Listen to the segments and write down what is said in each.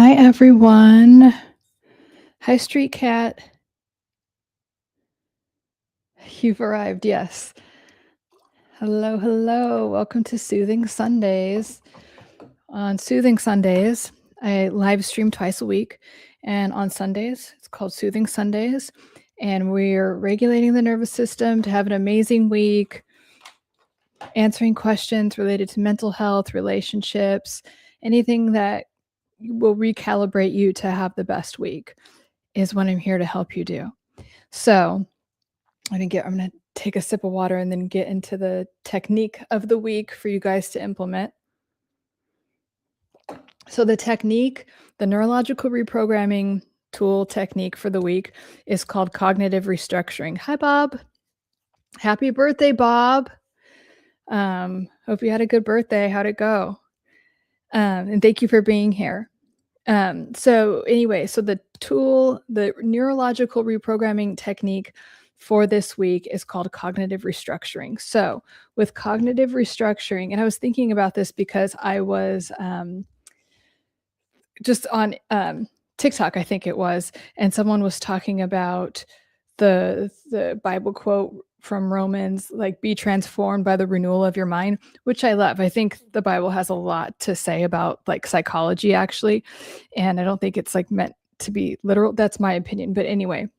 Hi, everyone. Hi, Street Cat. You've arrived, yes. Hello, hello. Welcome to Soothing Sundays. On Soothing Sundays, I live stream twice a week, and on Sundays, it's called Soothing Sundays, and we're regulating the nervous system to have an amazing week, answering questions related to mental health, relationships, anything that will recalibrate you to have the best week is what I'm here to help you do. So I'm gonna take a sip of water and then get into the technique of the week for you guys to implement. So the technique, the neurological reprogramming tool technique for the week is called cognitive restructuring. Hi, Bob. Happy birthday, Bob. Hope you had a good birthday. How'd it go? And thank you for being here. So the tool, the neurological reprogramming technique for this week is called cognitive restructuring. So with cognitive restructuring, and I was thinking about this because I was just on TikTok, I think it was, and someone was talking about the Bible quote from Romans, like, be transformed by the renewal of your mind, which I love. I think the Bible has a lot to say about like psychology, actually, and I don't think it's like meant to be literal. That's my opinion. But anyway,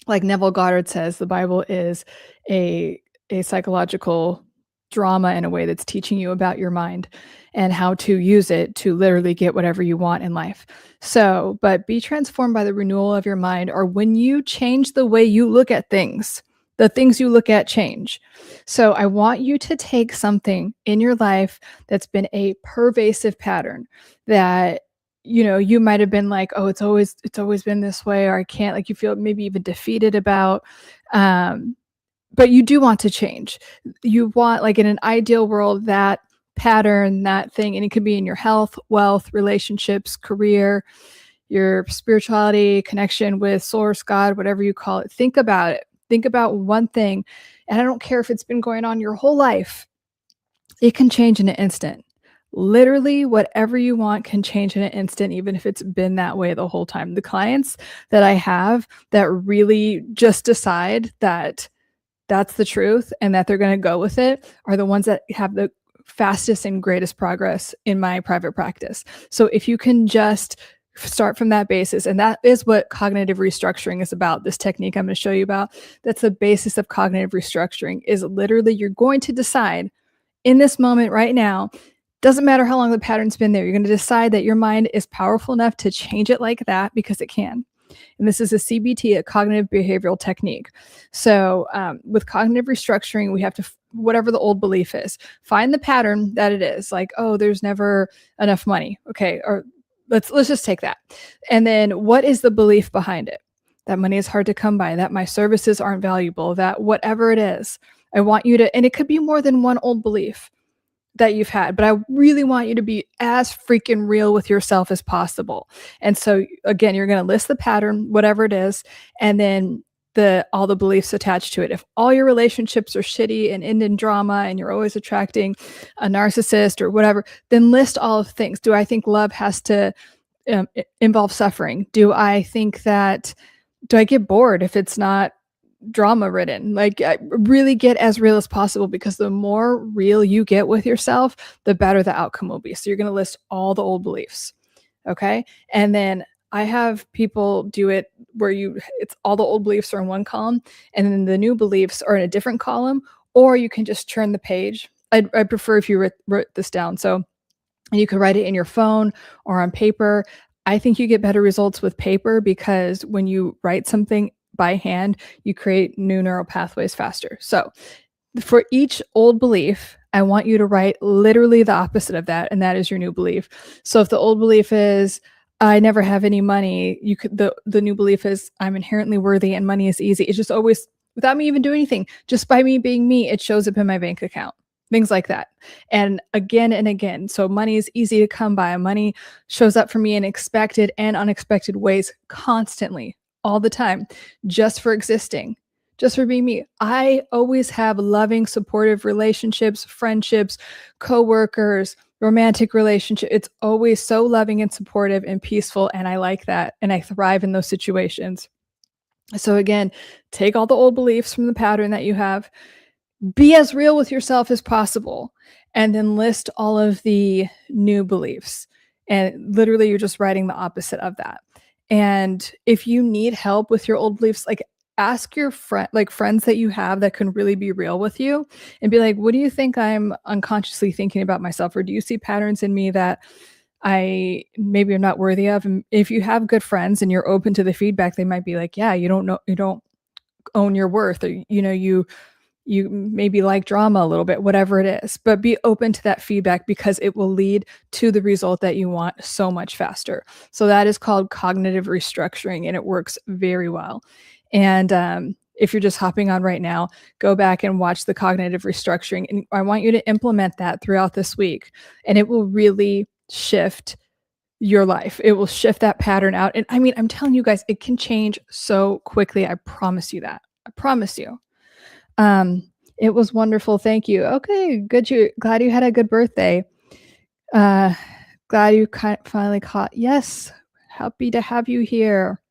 like Neville Goddard says, the Bible is a psychological drama in a way that's teaching you about your mind and how to use it to literally get whatever you want in life. So, but be transformed by the renewal of your mind, or when you change the way you look at things, the things you look at change. So I want you to take something in your life that's been a pervasive pattern that you might have been like, oh, it's always been this way, or I can't, like, you feel maybe even defeated about, but you do want to change. You want, like, in an ideal world, that pattern, that thing, and it could be in your health, wealth, relationships, career, your spirituality, connection with source, God, whatever you call it. Think about it. Think about one thing. And I don't care if it's been going on your whole life, it can change in an instant. Literally, whatever you want can change in an instant, even if it's been that way the whole time. The clients that I have that really just decide that that's the truth and that they're going to go with it are the ones that have the fastest and greatest progress in my private practice. So if you can just start from that basis, and that is what cognitive restructuring is about, this technique I'm going to show you about, that's the basis of cognitive restructuring, is literally you're going to decide in this moment right now, doesn't matter how long the pattern's been there, you're going to decide that your mind is powerful enough to change it like that, because it can. And this is a CBT, a cognitive behavioral technique. So with cognitive restructuring, we have to, whatever the old belief is, find the pattern that it is. Like, oh, there's never enough money. Okay, or let's just take that. And then what is the belief behind it? That money is hard to come by, that my services aren't valuable, that whatever it is, I want you to, and it could be more than one old belief that you've had, but I really want you to be as freaking real with yourself as possible. And so again, you're going to list the pattern, whatever it is, and then all the beliefs attached to it. If all your relationships are shitty and end in drama and you're always attracting a narcissist or whatever, then list all of things. Do I think love has to involve suffering? Do I get bored if it's not drama ridden? Like, really get as real as possible, because the more real you get with yourself, the better the outcome will be. So you're going to list all the old beliefs. Okay. And then I have people do it where it's all the old beliefs are in one column and then the new beliefs are in a different column, or you can just turn the page. I prefer if you wrote this down. So you could write it in your phone or on paper. I think you get better results with paper, because when you write something by hand, you create new neural pathways faster. So for each old belief, I want you to write literally the opposite of that, and that is your new belief. So if the old belief is, I never have any money, the new belief is, I'm inherently worthy and money is easy. It's just always, without me even doing anything, just by me being me, it shows up in my bank account. Things like that. And again and again. So money is easy to come by. Money shows up for me in expected and unexpected ways constantly, all the time, just for existing, just for being me. I always have loving, supportive relationships, friendships, coworkers, romantic relationship. It's always so loving and supportive and peaceful. And I like that. And I thrive in those situations. So again, take all the old beliefs from the pattern that you have, be as real with yourself as possible, and then list all of the new beliefs. And literally, you're just writing the opposite of that. And if you need help with your old beliefs, like ask your friends that you have that can really be real with you and be like, what do you think I'm unconsciously thinking about myself? Or do you see patterns in me that I maybe am not worthy of? And if you have good friends and you're open to the feedback, they might be like, yeah, you don't own your worth, or you maybe like drama a little bit, whatever it is, but be open to that feedback because it will lead to the result that you want so much faster. So that is called cognitive restructuring, and it works very well. And if you're just hopping on right now, go back and watch the cognitive restructuring. And I want you to implement that throughout this week, and it will really shift your life. It will shift that pattern out. And I mean, I'm telling you guys, it can change so quickly. I promise you that. I promise you. It was wonderful. Thank you. Okay, good. Glad you had a good birthday. Glad you finally caught. Yes, happy to have you here.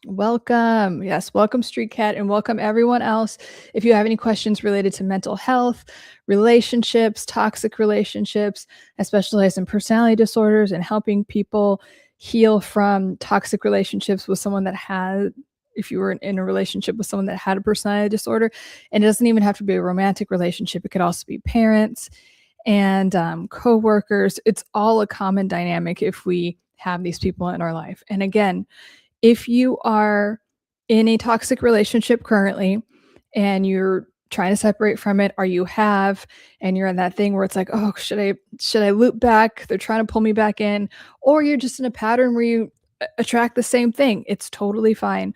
Welcome. Yes, welcome Street Cat, and welcome everyone else. If you have any questions related to mental health, relationships, toxic relationships, I specialize in personality disorders and helping people heal from toxic relationships with someone that had, if you were in a relationship with someone that had a personality disorder. And it doesn't even have to be a romantic relationship. It could also be parents and coworkers. It's all a common dynamic if we have these people in our life. And again, if you are in a toxic relationship currently and you're trying to separate from it, or you have, and you're in that thing where it's like, oh, should I loop back? They're trying to pull me back in. Or you're just in a pattern where you attract the same thing. It's totally fine.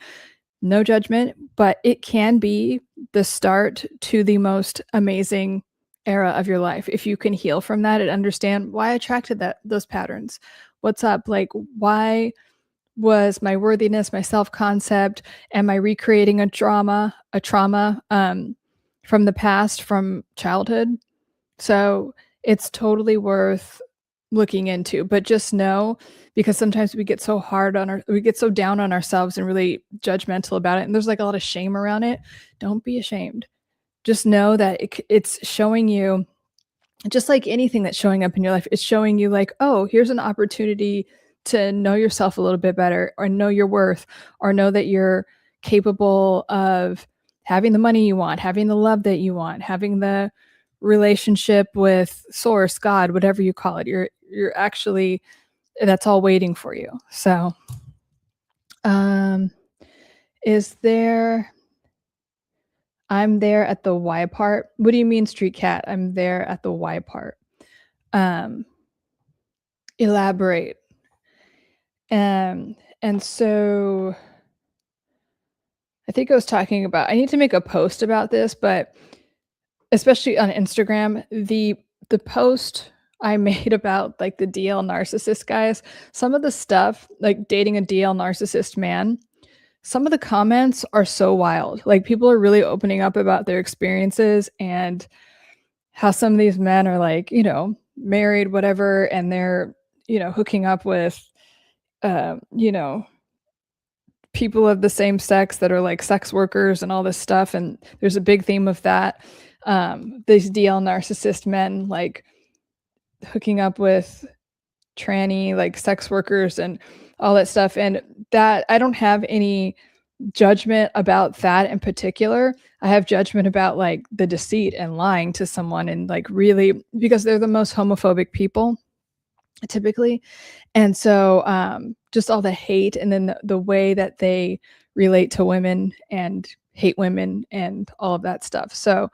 No judgment, but it can be the start to the most amazing era of your life. If you can heal from that and understand why I attracted those patterns. What's up? Like, why was my worthiness, my self-concept, am I recreating a trauma from the past, from childhood? So it's totally worth looking into, but just know, because sometimes we get so down on ourselves and really judgmental about it, and there's like a lot of shame around it. Don't be ashamed. Just know that it's showing you, just like anything that's showing up in your life, it's showing you like, oh, here's an opportunity to know yourself a little bit better, or know your worth, or know that you're capable of having the money you want, having the love that you want, having the relationship with source, God, whatever you call it. You're actually, that's all waiting for you. So is there, I'm there at the why part. What do you mean, Street Cat? I'm there at the why part. Elaborate. And so I think I was talking about, I need to make a post about this, but especially on Instagram, the post I made about like the DL narcissist guys, some of the stuff, like dating a DL narcissist man, some of the comments are so wild. Like, people are really opening up about their experiences and how some of these men are like, married, whatever, and they're, hooking up with, people of the same sex that are like sex workers and all this stuff. And there's a big theme of that. These DL narcissist men, like hooking up with tranny, like sex workers and all that stuff. And that, I don't have any judgment about that in particular. I have judgment about like the deceit and lying to someone, and like really, because they're the most homophobic people typically. And so just all the hate, and then the way that they relate to women and hate women and all of that stuff. So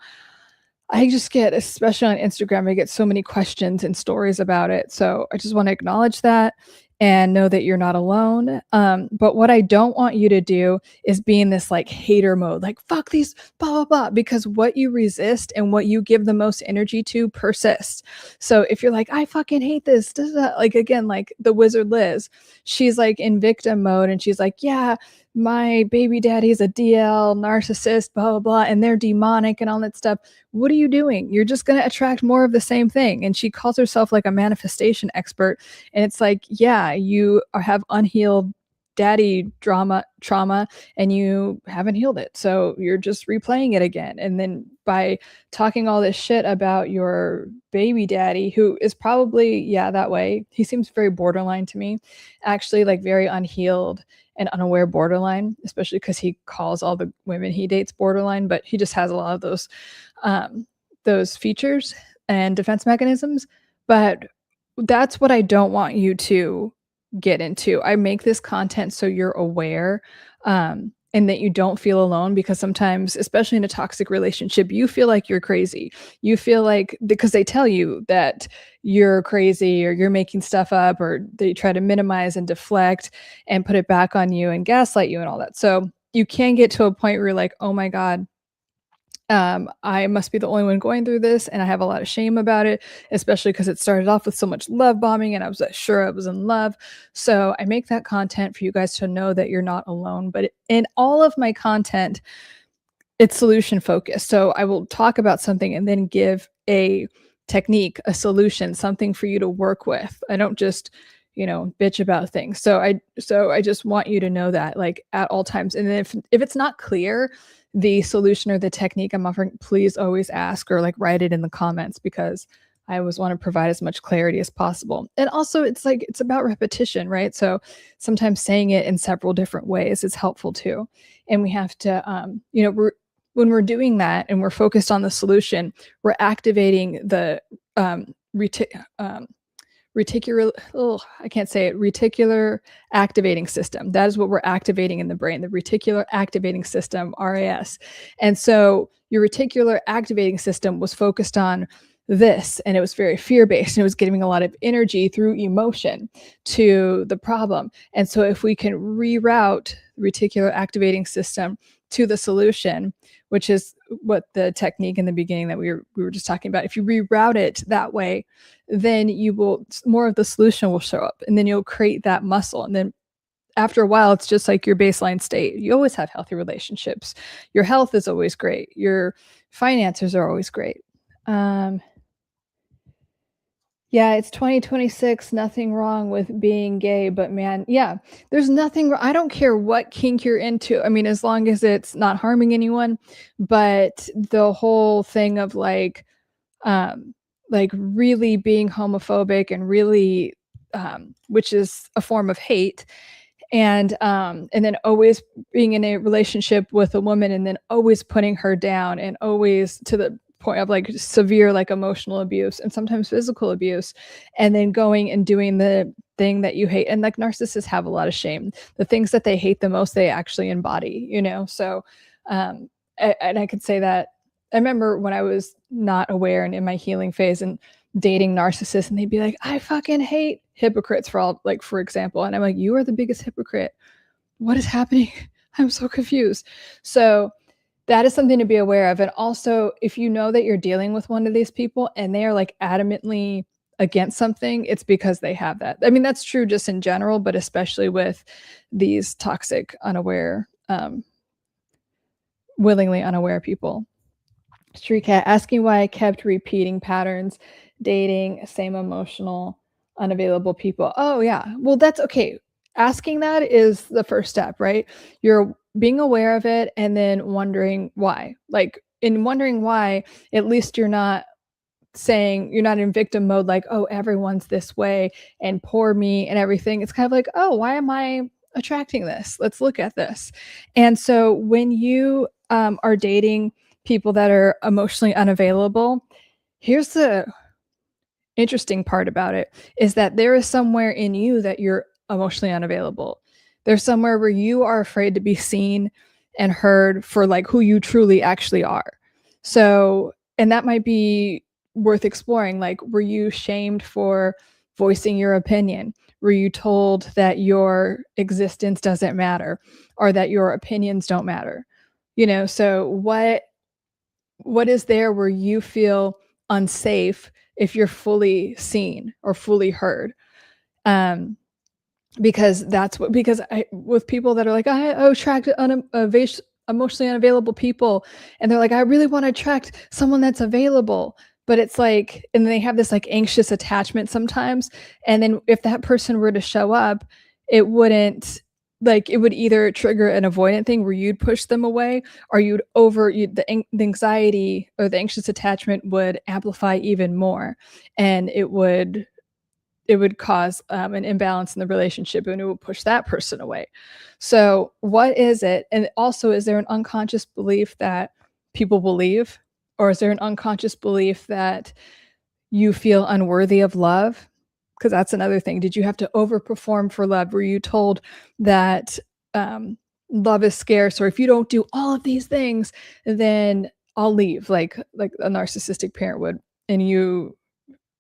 I just get, especially on Instagram, I get so many questions and stories about it. So I just want to acknowledge that and know that you're not alone. But what I don't want you to do is be in this like hater mode, like fuck these, blah, blah, blah, because what you resist and what you give the most energy to persists. So if you're like, I fucking hate this, like again, like the wizard Liz, she's like in victim mode and she's like, yeah, my baby daddy's a DL, narcissist, blah, blah, blah, and they're demonic and all that stuff. What are you doing? You're just going to attract more of the same thing. And she calls herself like a manifestation expert. And it's like, yeah, you have unhealed daddy trauma and you haven't healed it. So you're just replaying it again. And then by talking all this shit about your baby daddy, who is probably, yeah, that way, he seems very borderline to me, actually like very unhealed and unaware borderline, especially because he calls all the women he dates borderline, but he just has a lot of those features and defense mechanisms. But that's what I don't want you to get into. I make this content so you're aware, and that you don't feel alone, because sometimes, especially in a toxic relationship, you feel like you're crazy. You feel like, because they tell you that you're crazy or you're making stuff up, or they try to minimize and deflect and put it back on you and gaslight you and all that. So you can get to a point where you're like, oh my God, I must be the only one going through this, and I have a lot of shame about it, especially because it started off with so much love bombing, and I was sure I was in love. So I make that content for you guys to know that you're not alone. But in all of my content, it's solution focused. So I will talk about something and then give a technique, a solution, something for you to work with. I don't just, bitch about things. So I just want you to know that, like, at all times. And then if it's not clear, the solution or the technique I'm offering, please always ask or like write it in the comments, because I always want to provide as much clarity as possible. And also it's about repetition, right? So sometimes saying it in several different ways is helpful too. And we have to, when we're doing that and we're focused on the solution, we're activating the reticular activating system. That is what we're activating in the brain, the reticular activating system, RAS. And so your reticular activating system was focused on this, and it was very fear-based, and it was giving a lot of energy through emotion to the problem. And so if we can reroute the reticular activating system to the solution, which is what the technique in the beginning that we were just talking about, if you reroute it that way, then more of the solution will show up, and then you'll create that muscle. And then after a while, it's just like your baseline state. You always have healthy relationships. Your health is always great. Your finances are always great. Yeah, it's 2026. Nothing wrong with being gay, but man, yeah, there's nothing. I don't care what kink you're into. I mean, as long as it's not harming anyone. But the whole thing of like really being homophobic and really, which is a form of hate, and then always being in a relationship with a woman and then always putting her down, and always to the point of like severe like emotional abuse and sometimes physical abuse, and then going and doing the thing that you hate. And like narcissists have a lot of shame. The things that they hate the most, they actually embody, so and I could say that I remember when I was not aware and in my healing phase and dating narcissists, and they'd be like, I fucking hate hypocrites, for example. And I'm like, you are the biggest hypocrite. What is happening? I'm so confused. So that is something to be aware of. And also, if you know that you're dealing with one of these people and they are like adamantly against something, it's because they have that. I mean, that's true just in general, but especially with these toxic, unaware, willingly unaware people. Street Cat asking why I kept repeating patterns, dating same emotional, unavailable people. Oh, yeah. Well, that's okay. Asking that is the first step, right? You're being aware of it and then wondering why. Like, in wondering why, at least you're not in victim mode, like, oh, everyone's this way and poor me and everything. It's kind of like, oh, why am I attracting this? Let's look at this. And so when you are dating people that are emotionally unavailable, here's the interesting part about it, is that there is somewhere in you that you're emotionally unavailable. There's somewhere where you are afraid to be seen and heard for like who you truly actually are. So, and that might be worth exploring. Like, were you shamed for voicing your opinion? Were you told that your existence doesn't matter or that your opinions don't matter? So what is there where you feel unsafe if you're fully seen or fully heard? because I with people that are like, I attract emotionally unavailable people, and they're like, I really want to attract someone that's available, but it's like, and they have this like anxious attachment sometimes, and then if that person were to show up, it wouldn't, like, it would either trigger an avoidant thing where you'd push them away, or the anxiety or the anxious attachment would amplify even more, and it would cause an imbalance in the relationship, and it would push that person away. So, what is it? And also, is there an unconscious belief that people will leave? Or is there an unconscious belief that you feel unworthy of love? Because that's another thing. Did you have to overperform for love? Were you told that um, love is scarce, or if you don't do all of these things, then I'll leave, like a narcissistic parent would? And you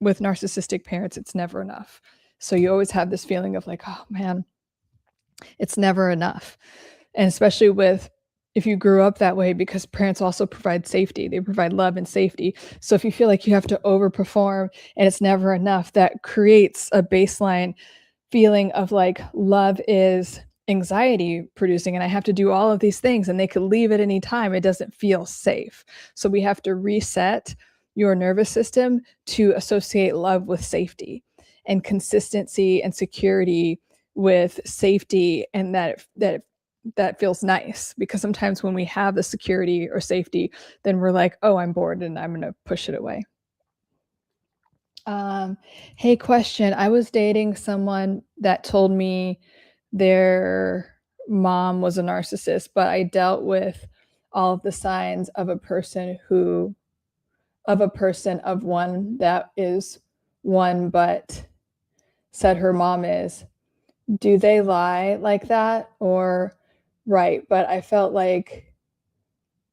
with narcissistic parents, it's never enough. So you always have this feeling of like, oh man, it's never enough. And especially with if you grew up that way, because parents also provide safety, they provide love and safety. So if you feel like you have to overperform and it's never enough, that creates a baseline feeling of like love is anxiety producing, and I have to do all of these things and they could leave at any time. It doesn't feel safe. So we have to reset your nervous system to associate love with safety, and consistency and security with safety, and that feels nice, because sometimes when we have the security or safety, then we're like, oh, I'm bored and I'm going to push it away. Um, Hey, question. I was dating someone that told me their mom was a narcissist, but I dealt with all of the signs of a person of one that is one, but said her mom is. Do they lie like that? Or, right, but I felt like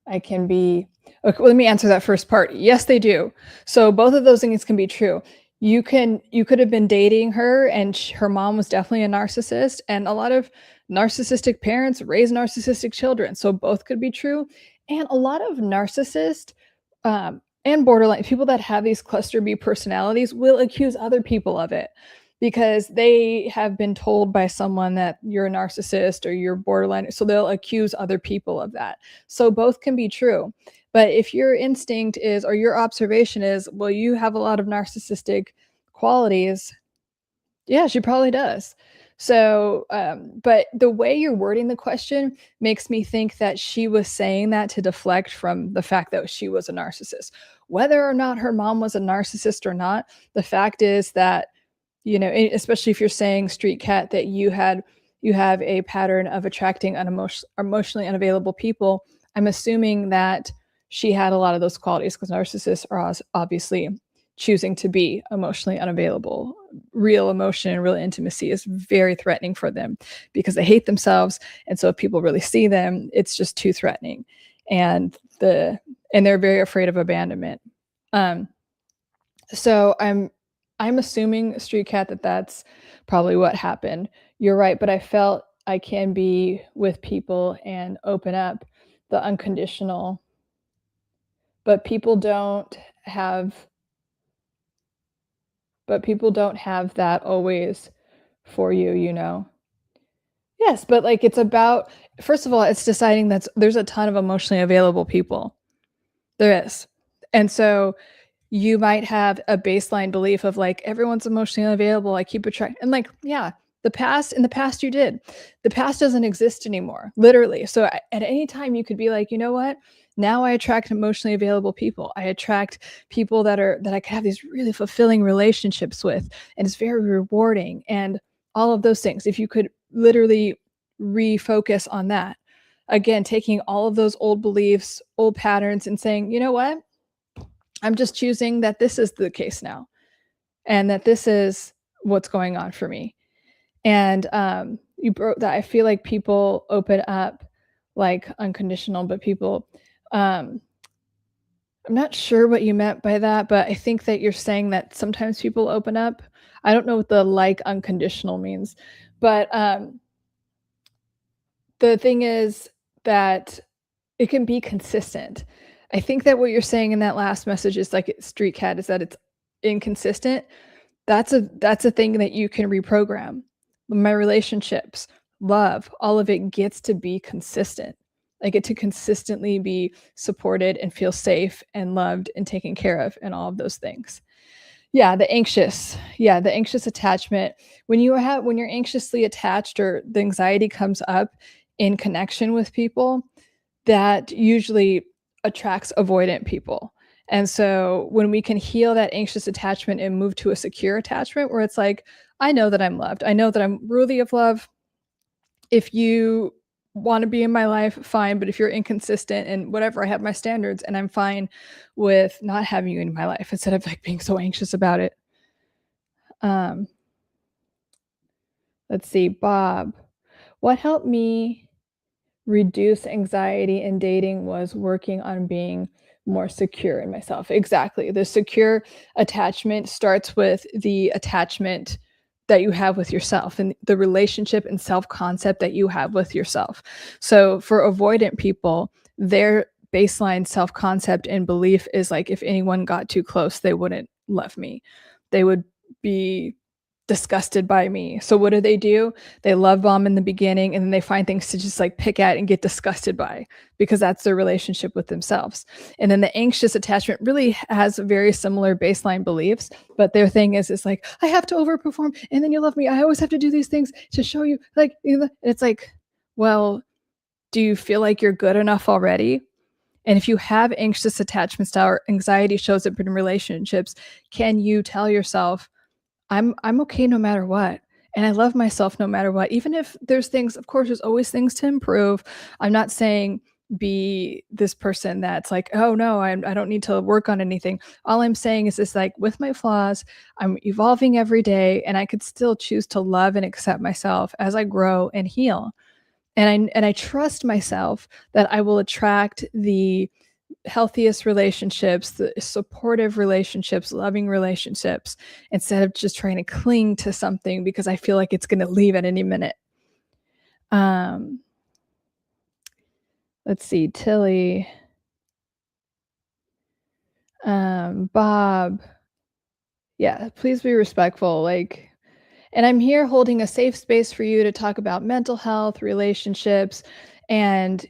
I can be. Okay, let me answer that first part. Yes, they do. So both of those things can be true. You could have been dating her and her mom was definitely a narcissist, and a lot of narcissistic parents raise narcissistic children. So both could be true. And a lot of narcissists and borderline people that have these cluster B personalities will accuse other people of it, because they have been told by someone that you're a narcissist or you're borderline. So they'll accuse other people of that. So both can be true. But if your instinct is, or your observation is, well, you have a lot of narcissistic qualities, yeah, she probably does. So, but the way you're wording the question makes me think that she was saying that to deflect from the fact that she was a narcissist. Whether or not her mom was a narcissist or not, the fact is that, especially if you're saying street cat, that you have a pattern of attracting emotionally unavailable people. I'm assuming that she had a lot of those qualities, because narcissists are obviously choosing to be emotionally unavailable. Real emotion and real intimacy is very threatening for them, because they hate themselves, and so if people really see them, it's just too threatening, and they're very afraid of abandonment. Um, so I'm assuming, street cat, that that's probably what happened. You're right, but I felt I can be with people and open up the unconditional, but have people don't have that always for you, you know? Yes, but, like, it's about, first of all, it's deciding that there's a ton of emotionally available people. There is. And so you might have a baseline belief of like, everyone's emotionally unavailable, I keep a track, and like, yeah, in the past you did. The past doesn't exist anymore, literally. So at any time you could be like, you know what? Now I attract emotionally available people. I attract people that I can have these really fulfilling relationships with, and it's very rewarding, and all of those things. If you could literally refocus on that. Again, taking all of those old beliefs, old patterns, and saying, you know what? I'm just choosing that this is the case now, and that this is what's going on for me. And you broke that. I feel like people open up like unconditional, but people, um, I'm not sure what you meant by that, but I think that you're saying that sometimes people open up. I don't know what the like unconditional means, but the thing is that it can be consistent. I think that what you're saying in that last message is like street cat, is that it's inconsistent. That's a thing that you can reprogram. my relationships, love, all of it gets to be consistent. I get to consistently be supported and feel safe and loved and taken care of and all of those things. Yeah, the anxious. Yeah, the anxious attachment. When you're anxiously attached or the anxiety comes up in connection with people, that usually attracts avoidant people. And so when we can heal that anxious attachment and move to a secure attachment where it's like, I know that I'm loved. I know that I'm worthy of love. If you want to be in my life, fine. But if you're inconsistent and whatever, I have my standards and I'm fine with not having you in my life instead of like being so anxious about it. Um, let's see, Bob. What helped me reduce anxiety in dating was working on being more secure in myself. Exactly. The secure attachment starts with the attachment that you have with yourself and the relationship and self-concept that you have with yourself. So for avoidant people, their baseline self-concept and belief is like if anyone got too close, they wouldn't love me. They would be disgusted by me. So what do? They love bomb in the beginning and then they find things to just like pick at and get disgusted by because that's their relationship with themselves. And then the anxious attachment really has very similar baseline beliefs, but their thing is like, I have to overperform and then you love me. I always have to do these things to show you like, it's like, well, do you feel like you're good enough already? And if you have anxious attachment style or anxiety shows up in relationships, can you tell yourself, I'm okay no matter what. And I love myself no matter what. Even if there's things, of course, there's always things to improve. I'm not saying be this person that's like, oh no, I don't need to work on anything. All I'm saying is this like with my flaws, I'm evolving every day and I could still choose to love and accept myself as I grow and heal. And I trust myself that I will attract the healthiest relationships, the supportive relationships, loving relationships, instead of just trying to cling to something because I feel like it's going to leave at any minute. Um, let's see, Tilly, Bob. Yeah, please be respectful. Like, and I'm here holding a safe space for you to talk about mental health, relationships, and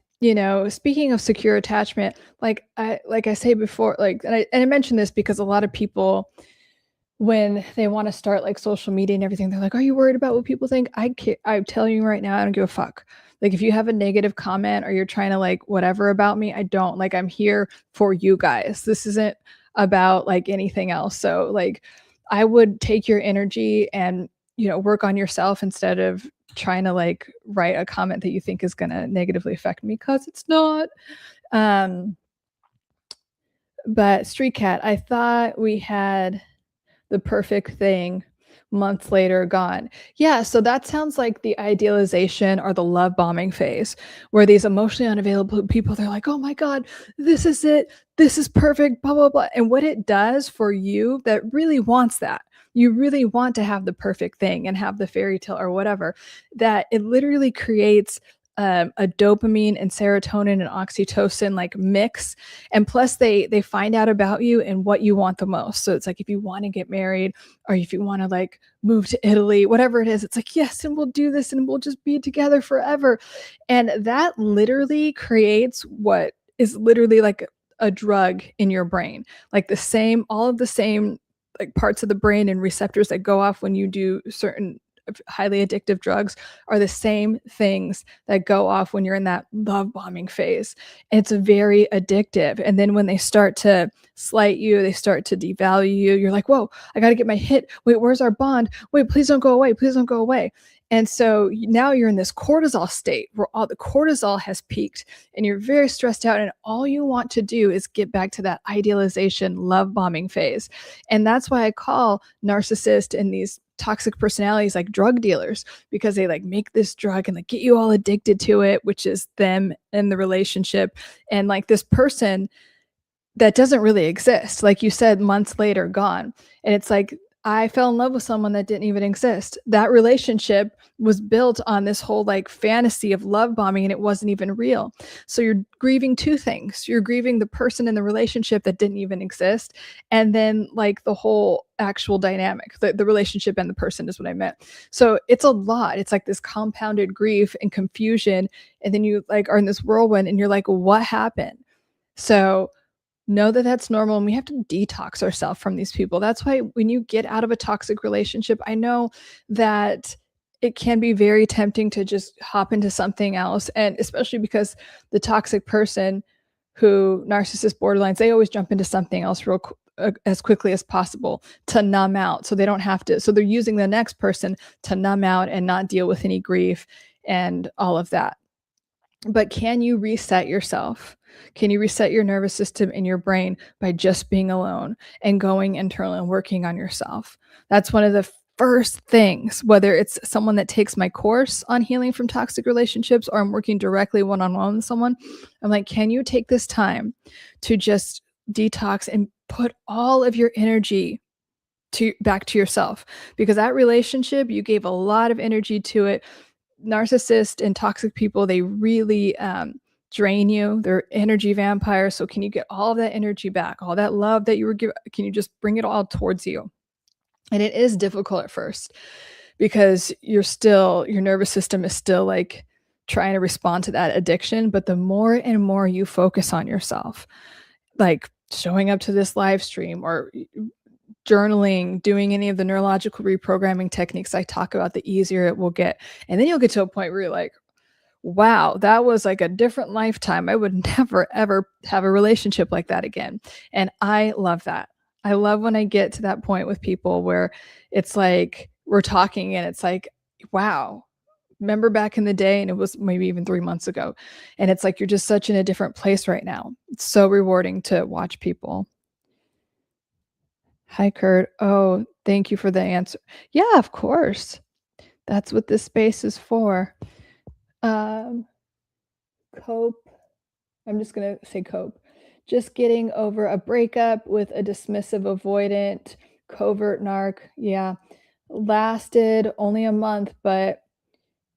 speaking of secure attachment, like I say before, like and I mentioned this because a lot of people when they want to start like social media and everything, they're like, "Are you worried about what people think?" I'm telling you right now, I don't give a fuck. Like if you have a negative comment or you're trying to like whatever about me, I don't. Like I'm here for you guys. This isn't about like anything else. So like I would take your energy and work on yourself instead of trying to like write a comment that you think is going to negatively affect me because it's not. Um, but Street Cat, I thought we had the perfect thing months later gone. Yeah, so that sounds like the idealization or the love bombing phase where these emotionally unavailable people, they're like, oh my God, this is it. This is perfect, blah, blah, blah. And what it does for you that really wants that, you really want to have the perfect thing and have the fairy tale or whatever, that it literally creates a dopamine and serotonin and oxytocin like mix, and plus they find out about you and what you want the most. So it's like if you want to get married or if you want to like move to Italy, whatever it is, it's like yes, and we'll do this and we'll just be together forever. And that literally creates what is literally like a drug in your brain, like all of the same like parts of the brain and receptors that go off when you do certain highly addictive drugs are the same things that go off when you're in that love bombing phase. It's very addictive. And then when they start to slight you, they start to devalue you, you're like, whoa, I got to get my hit. Wait, where's our bond? Wait, please don't go away. Please don't go away. And so now you're in this cortisol state where all the cortisol has peaked and you're very stressed out. And all you want to do is get back to that idealization love bombing phase. And that's why I call narcissists and these toxic personalities like drug dealers, because they like make this drug and like get you all addicted to it, which is them and the relationship. And like this person that doesn't really exist, like you said, months later gone. And it's like I fell in love with someone that didn't even exist. That relationship was built on this whole like fantasy of love bombing and it wasn't even real. So you're grieving two things. You're grieving the person in the relationship that didn't even exist. And then like the whole actual dynamic, the relationship and the person is what I meant. So it's a lot. It's like this compounded grief and confusion. And then you like are in this whirlwind and you're like, what happened? So know that that's normal and we have to detox ourselves from these people. That's why when you get out of a toxic relationship, I know that it can be very tempting to just hop into something else. And especially because the toxic person who narcissist borderlines, they always jump into something else as quickly as possible to numb out. So they don't have to. So they're using the next person to numb out and not deal with any grief and all of that. But can you reset yourself? Can you reset your nervous system and your brain by just being alone and going internal and working on yourself? That's one of the first things, whether it's someone that takes my course on healing from toxic relationships or I'm working directly one-on-one with someone. I'm like, can you take this time to just detox and put all of your energy back to yourself? Because that relationship, you gave a lot of energy to it. Narcissists and toxic people, they really drain you. They're energy vampires. So can you get all of that energy back, all that love that you were given? Can you just bring it all towards you? And it is difficult at first because your nervous system is still like trying to respond to that addiction. But the more and more you focus on yourself, like showing up to this live stream or journaling, doing any of the neurological reprogramming techniques I talk about, the easier it will get. And then you'll get to a point where you're like, wow, that was like a different lifetime. I would never, ever have a relationship like that again. And I love that. I love when I get to that point with people where it's like we're talking and it's like, wow, remember back in the day, and it was maybe even 3 months ago. And it's like you're just such in a different place right now. It's so rewarding to watch people. Hi, Kurt. Oh, thank you for the answer. Yeah, of course. That's what this space is for. Um, cope. I'm just going to say cope. Just getting over a breakup with a dismissive avoidant, covert narc. Yeah. Lasted only a month, but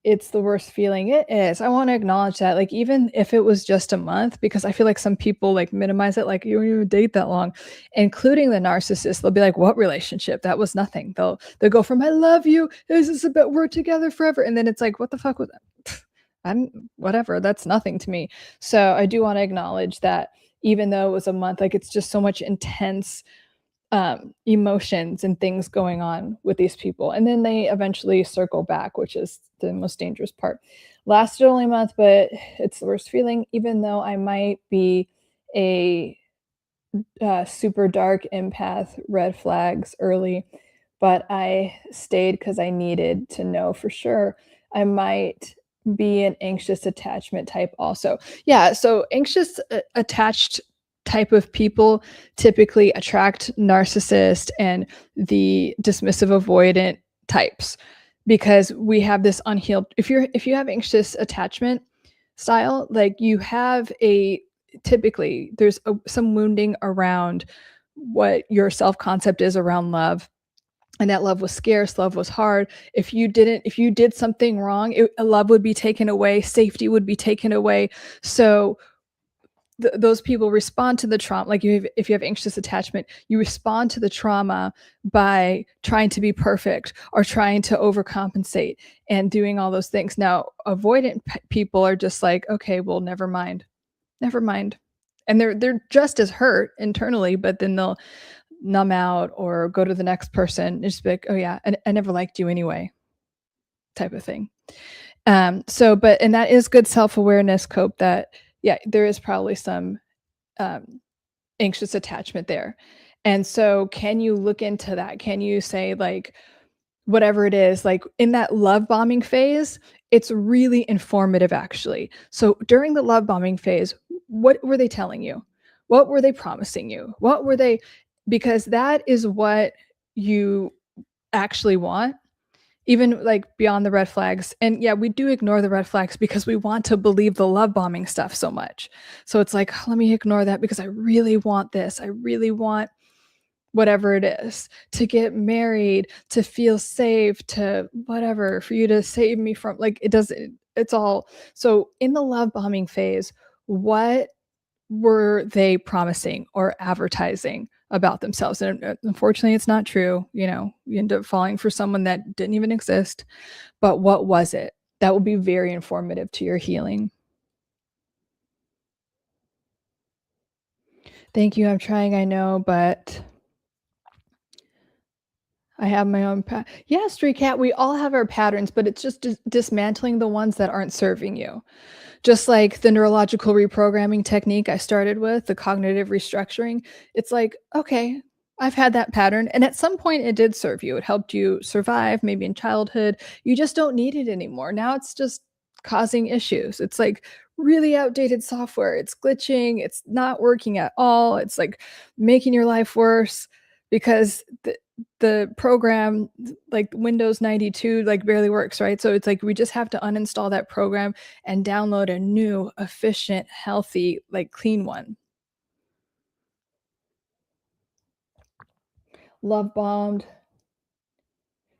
it's the worst feeling. It is. I want to acknowledge that. Like, even if it was just a month, because I feel like some people like minimize it, like you don't even date that long, including the narcissist. They'll be like, what relationship? That was nothing. They'll go from I love you, this is about we're together forever. And then it's like, what the fuck was that? I'm whatever. That's nothing to me. So I do want to acknowledge that even though it was a month, like it's just so much intense emotions and things going on with these people. And then they eventually circle back, which is the most dangerous part. Lasted only a month, but it's the worst feeling, even though I might be a super dark empath, red flags early, but I stayed because I needed to know for sure. I might be an anxious attachment type also. Yeah, so anxious attached type of people typically attract narcissist and the dismissive avoidant types because we have this unhealed if you have anxious attachment style, like you have a typically there's some wounding around what your self-concept is around love, and that love was scarce, love was hard. If you did something wrong, love would be taken away, safety would be taken away. So those people respond to the trauma. Like if you have anxious attachment, you respond to the trauma by trying to be perfect or trying to overcompensate and doing all those things. Now avoidant people are just like, okay, well, never mind, and they're just as hurt internally, but then they'll numb out or go to the next person and just be like, oh yeah, I never liked you anyway, type of thing. And that is good self-awareness, Cope, that yeah, there is probably some anxious attachment there. And so can you look into that? Can you say like, whatever it is, like in that love bombing phase, it's really informative actually. So during the love bombing phase, what were they telling you? What were they promising you? What were they, because that is what you actually want, even like beyond the red flags. And yeah, we do ignore the red flags because we want to believe the love bombing stuff so much. So it's like, let me ignore that because I really want this. I really want whatever it is, to get married, to feel safe, to whatever, for you to save me from like it doesn't it's all so in the love bombing phase, what were they promising or advertising about themselves? And unfortunately, it's not true. You end up falling for someone that didn't even exist. But what was it? That will be very informative to your healing. Thank you. I'm trying, I know, but I have my own yeah, stray cat. We all have our patterns, but it's just dismantling the ones that aren't serving you. Just like the neurological reprogramming technique I started with, the cognitive restructuring, it's like, okay, I've had that pattern. And at some point, it did serve you. It helped you survive, maybe in childhood. You just don't need it anymore. Now it's just causing issues. It's like really outdated software. It's glitching. It's not working at all. It's like making your life worse because the program like Windows 92 like barely works, right? So it's like we just have to uninstall that program and download a new, efficient, healthy, like clean one. Love bombed.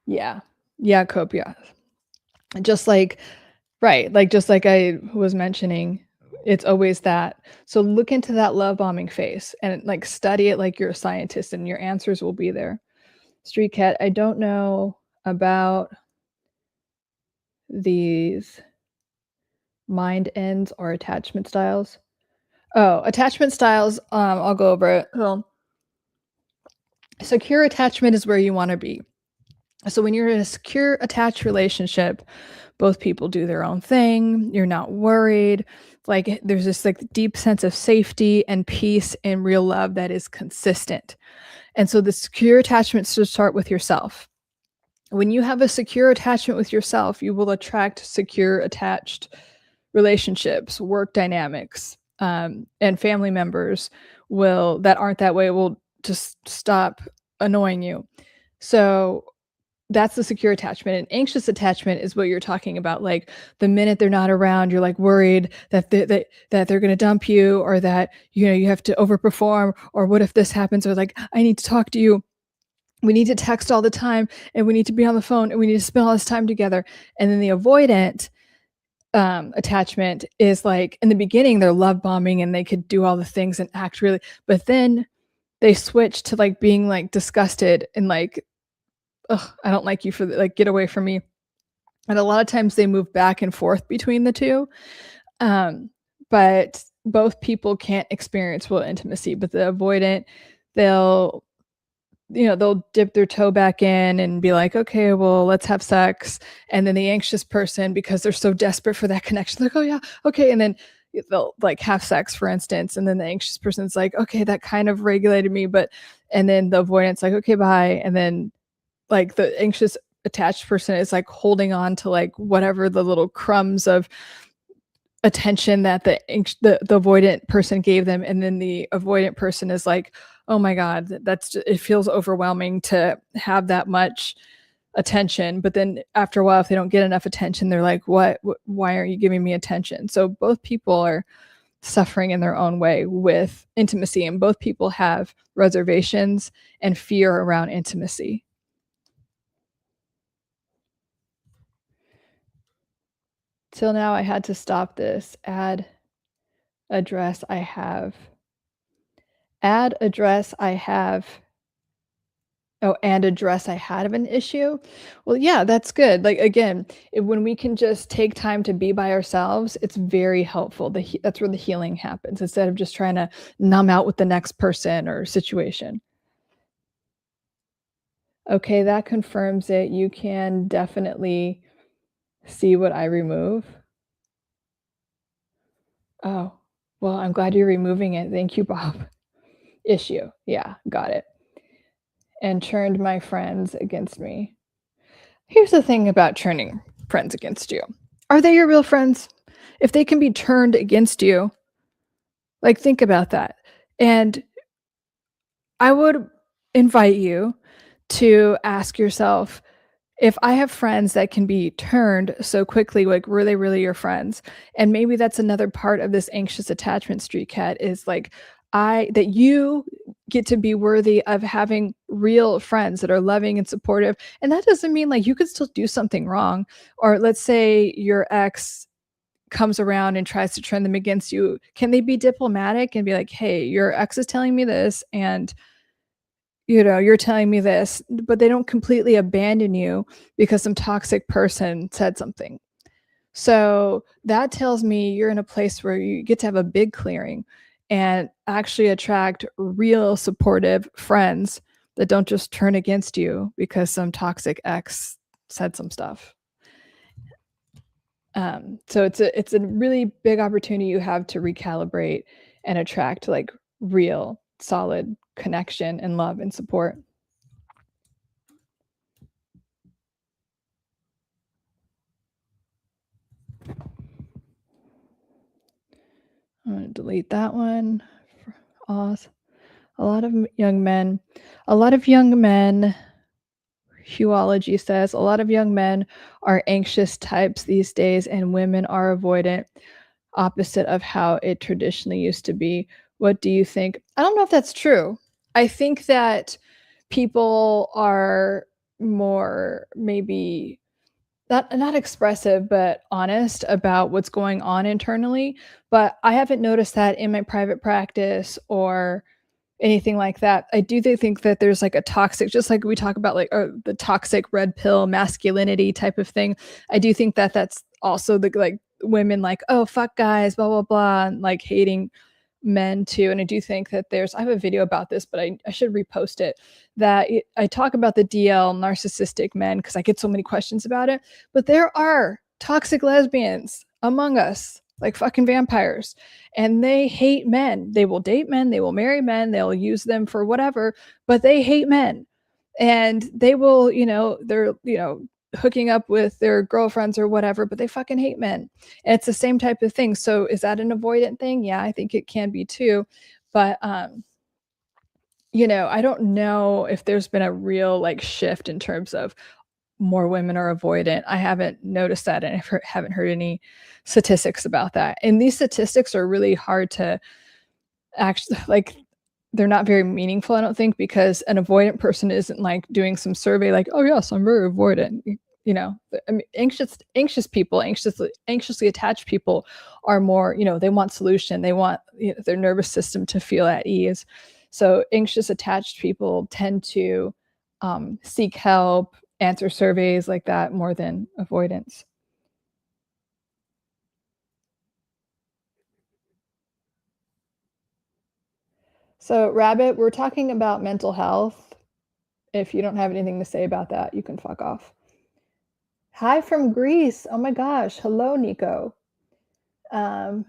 Yeah. Yeah, copia. Just like right, like just like I was mentioning, it's always that. So look into that love bombing phase and like study it like you're a scientist and your answers will be there. Street cat, I don't know about these mind ends or attachment styles. Oh, attachment styles, I'll go over it. So, secure attachment is where you want to be. So when you're in a secure attached relationship, both people do their own thing. You're not worried. Like there's this like deep sense of safety and peace and real love that is consistent. And so the secure attachments should start with yourself. When you have a secure attachment with yourself, you will attract secure attached relationships, work dynamics, and family members will that aren't that way will just stop annoying you. So that's the secure attachment. And anxious attachment is what you're talking about. Like the minute they're not around, you're like worried that that they're going to dump you, or that you have to overperform, or what if this happens, or like I need to talk to you. We need to text all the time, and we need to be on the phone, and we need to spend all this time together. And then the avoidant attachment is like in the beginning they're love bombing and they could do all the things and act really, but then they switch to like being like disgusted and like, ugh, I don't like you for like get away from me. And a lot of times they move back and forth between the two. But both people can't experience real intimacy. But the avoidant, they'll they'll dip their toe back in and be like, okay, well, let's have sex. And then the anxious person, because they're so desperate for that connection, like, oh yeah, okay. And then they'll like have sex, for instance. And then the anxious person's like, okay, that kind of regulated me. And then the avoidant's like, okay, bye. And then like the anxious attached person is like holding on to like whatever the little crumbs of attention that the avoidant person gave them. And then the avoidant person is like, oh my God, it feels overwhelming to have that much attention. But then after a while, if they don't get enough attention, they're like, why aren't you giving me attention? So both people are suffering in their own way with intimacy, and both people have reservations and fear around intimacy. Till now, I had to stop this. Address I have. Add address I have. Oh, and address I had of an issue. Well, yeah, that's good. Like again, when we can just take time to be by ourselves, it's very helpful. That's where the healing happens, instead of just trying to numb out with the next person or situation. Okay, that confirms it. You can definitely see what I remove. Oh, well, I'm glad you're removing it. Thank you, Bob. Issue. Yeah, got it. And turned my friends against me. Here's the thing about turning friends against you. Are they your real friends? If they can be turned against you, like think about that. And I would invite you to ask yourself, if I have friends that can be turned so quickly, like were they really your friends? And maybe that's another part of this anxious attachment street cat is like, that you get to be worthy of having real friends that are loving and supportive. And that doesn't mean like you could still do something wrong. Or let's say your ex comes around and tries to turn them against you. Can they be diplomatic and be like, hey, your ex is telling me this, and you're telling me this, but they don't completely abandon you because some toxic person said something. So that tells me you're in a place where you get to have a big clearing and actually attract real supportive friends that don't just turn against you because some toxic ex said some stuff. So it's a really big opportunity you have to recalibrate and attract like real solid connection and love and support. I'm going to delete that one. Oz. A lot of young men, Huology says, a lot of young men are anxious types these days, and women are avoidant, opposite of how it traditionally used to be. What do you think? I don't know if that's true. I think that people are more maybe not expressive, but honest about what's going on internally. But I haven't noticed that in my private practice or anything like that. I do think that there's like a toxic, just like we talk about like the toxic red pill masculinity type of thing. I do think that that's also the like women like, oh fuck guys, blah blah blah, and like hating men too. And I do think that I have a video about this, but I should repost it. I talk about the DL narcissistic men because I get so many questions about it. But there are toxic lesbians among us, like fucking vampires, and they hate men. They will date men, they will marry men, they'll use them for whatever, but they hate men. And they will, they're, hooking up with their girlfriends or whatever, but they fucking hate men. And it's the same type of thing. So is that an avoidant thing? Yeah, I think it can be too. But I don't know if there's been a real like shift in terms of more women are avoidant. I haven't noticed that, and I haven't heard any statistics about that. And these statistics are really hard to actually like, they're not very meaningful, I don't think, because an avoidant person isn't like doing some survey like, oh yes, I'm very avoidant. I mean, anxious people, anxiously attached people are more, they want solution. They want their nervous system to feel at ease. So anxious attached people tend to seek help, answer surveys like that more than avoidance. So Rabbit, we're talking about mental health. If you don't have anything to say about that, you can fuck off. Hi from Greece. Oh my gosh. Hello, Nico. But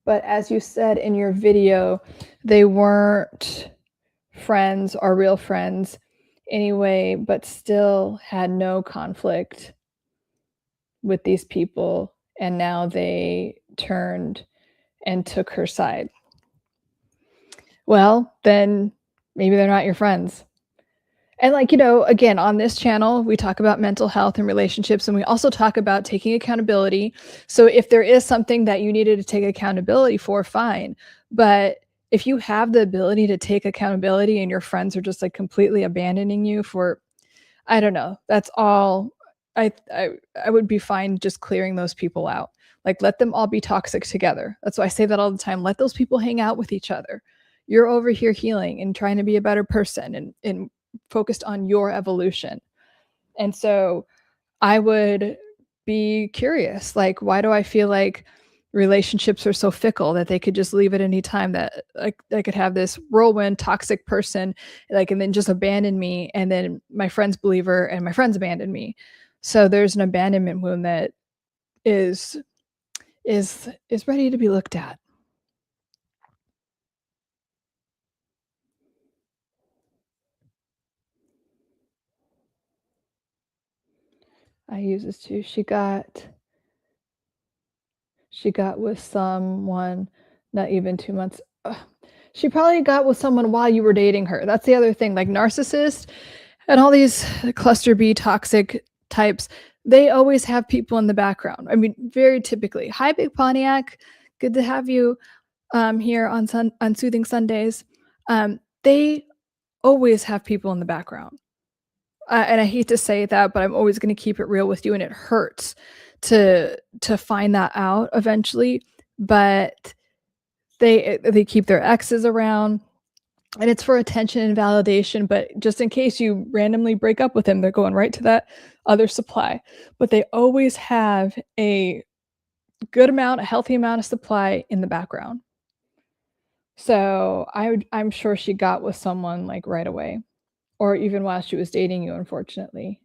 as you said in your video, they weren't friends or real friends anyway, but still had no conflict with these people. And now they turned and took her side. Well, then maybe they're not your friends. And like, again, on this channel, we talk about mental health and relationships, and we also talk about taking accountability. So if there is something that you needed to take accountability for, fine. But if you have the ability to take accountability and your friends are just like completely abandoning you for, I don't know, that's all. I would be fine just clearing those people out. Like let them all be toxic together. That's why I say that all the time. Let those people hang out with each other. You're over here healing and trying to be a better person and focused on your evolution. And so I would be curious, like, why do I feel like relationships are so fickle that they could just leave at any time, that like I could have this whirlwind toxic person, like, and then just abandon me, and then my friends believe her and my friends abandon me. So there's an abandonment wound that is ready to be looked at. I use this too. She got with someone not even 2 months. Ugh. She probably got with someone while you were dating her. That's the other thing. Like narcissists and all these cluster B toxic types, they always have people in the background. I mean, very typically. Hi, Big Pontiac. Good to have you. here on Soothing Sundays, they always have people in the background. And I hate to say that, but I'm always gonna keep it real with you, and it hurts to find that out eventually, but they keep their exes around, and it's for attention and validation, but just in case you randomly break up with him, they're going right to that other supply. But they always have a good amount, a healthy amount of supply in the background. So I'm sure she got with someone, like, right away, or even while she was dating you, unfortunately.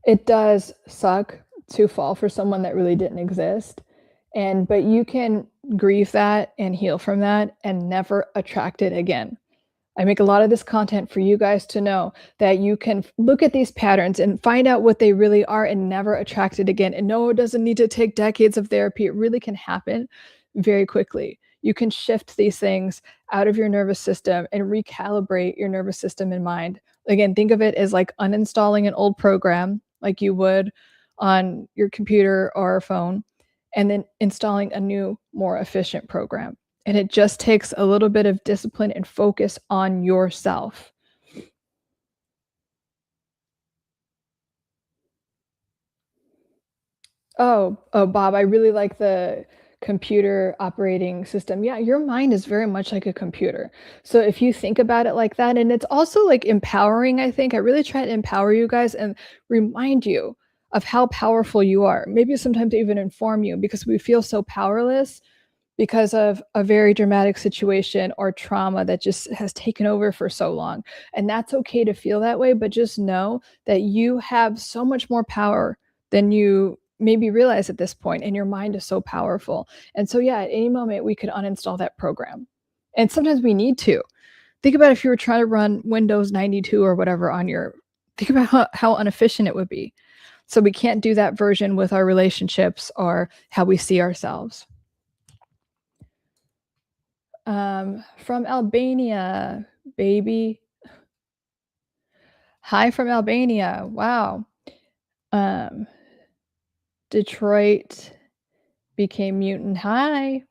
It does suck to fall for someone that really didn't exist, but you can grieve that and heal from that and never attract it again. I make a lot of this content for you guys to know that you can look at these patterns and find out what they really are and never attract it again. And no, it doesn't need to take decades of therapy. It really can happen very quickly. You can shift these things out of your nervous system and recalibrate your nervous system and mind. Again, think of it as like uninstalling an old program like you would on your computer or phone, and then installing a new, more efficient program. And it just takes a little bit of discipline and focus on yourself. Oh, Bob, I really like the computer operating system. Yeah, your mind is very much like a computer. So if you think about it like that, and it's also like empowering, I think. I really try to empower you guys and remind you of how powerful you are. Maybe sometimes even inform you because we feel so powerless because of a very dramatic situation or trauma that just has taken over for so long. And that's okay to feel that way, but just know that you have so much more power than you maybe realize at this point, and your mind is so powerful. And so, yeah, at any moment, we could uninstall that program. And sometimes we need to. Think about if you were trying to run Windows 92 or whatever on your, think about how inefficient it would be. So we can't do that version with our relationships or how we see ourselves. From Albania, baby. Hi from Albania. Wow. Um, Detroit became mutant. Hi.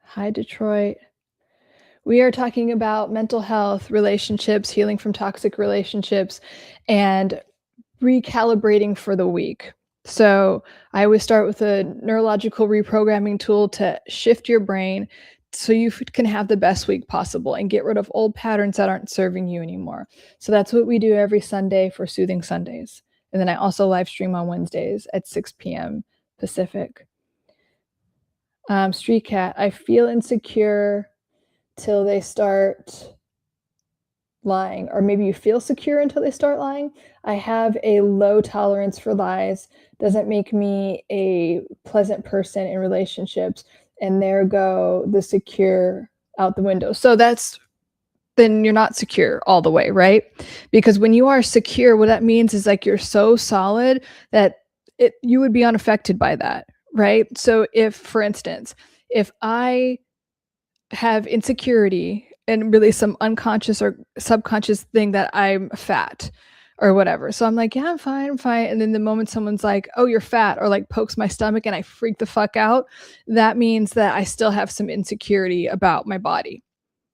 Hi, Detroit. We are talking about mental health, relationships, healing from toxic relationships, and recalibrating for the week. So I always start with a neurological reprogramming tool to shift your brain so you can have the best week possible and get rid of old patterns that aren't serving you anymore. So that's what we do every Sunday for Soothing Sundays. And then I also live stream on Wednesdays at 6 p.m. Pacific. Street Cat, I feel insecure till they start lying, or maybe you feel secure until they start lying. I have a low tolerance for lies. Doesn't make me a pleasant person in relationships. And there go the secure out the window. So that's, then you're not secure all the way, right? Because when you are secure, what that means is like you're so solid that you would be unaffected by that, right? So if, for instance, if I have insecurity and really some unconscious or subconscious thing that I'm fat or whatever. So I'm like, yeah, I'm fine, I'm fine. And then the moment someone's like, oh, you're fat, or like pokes my stomach and I freak the fuck out, that means that I still have some insecurity about my body.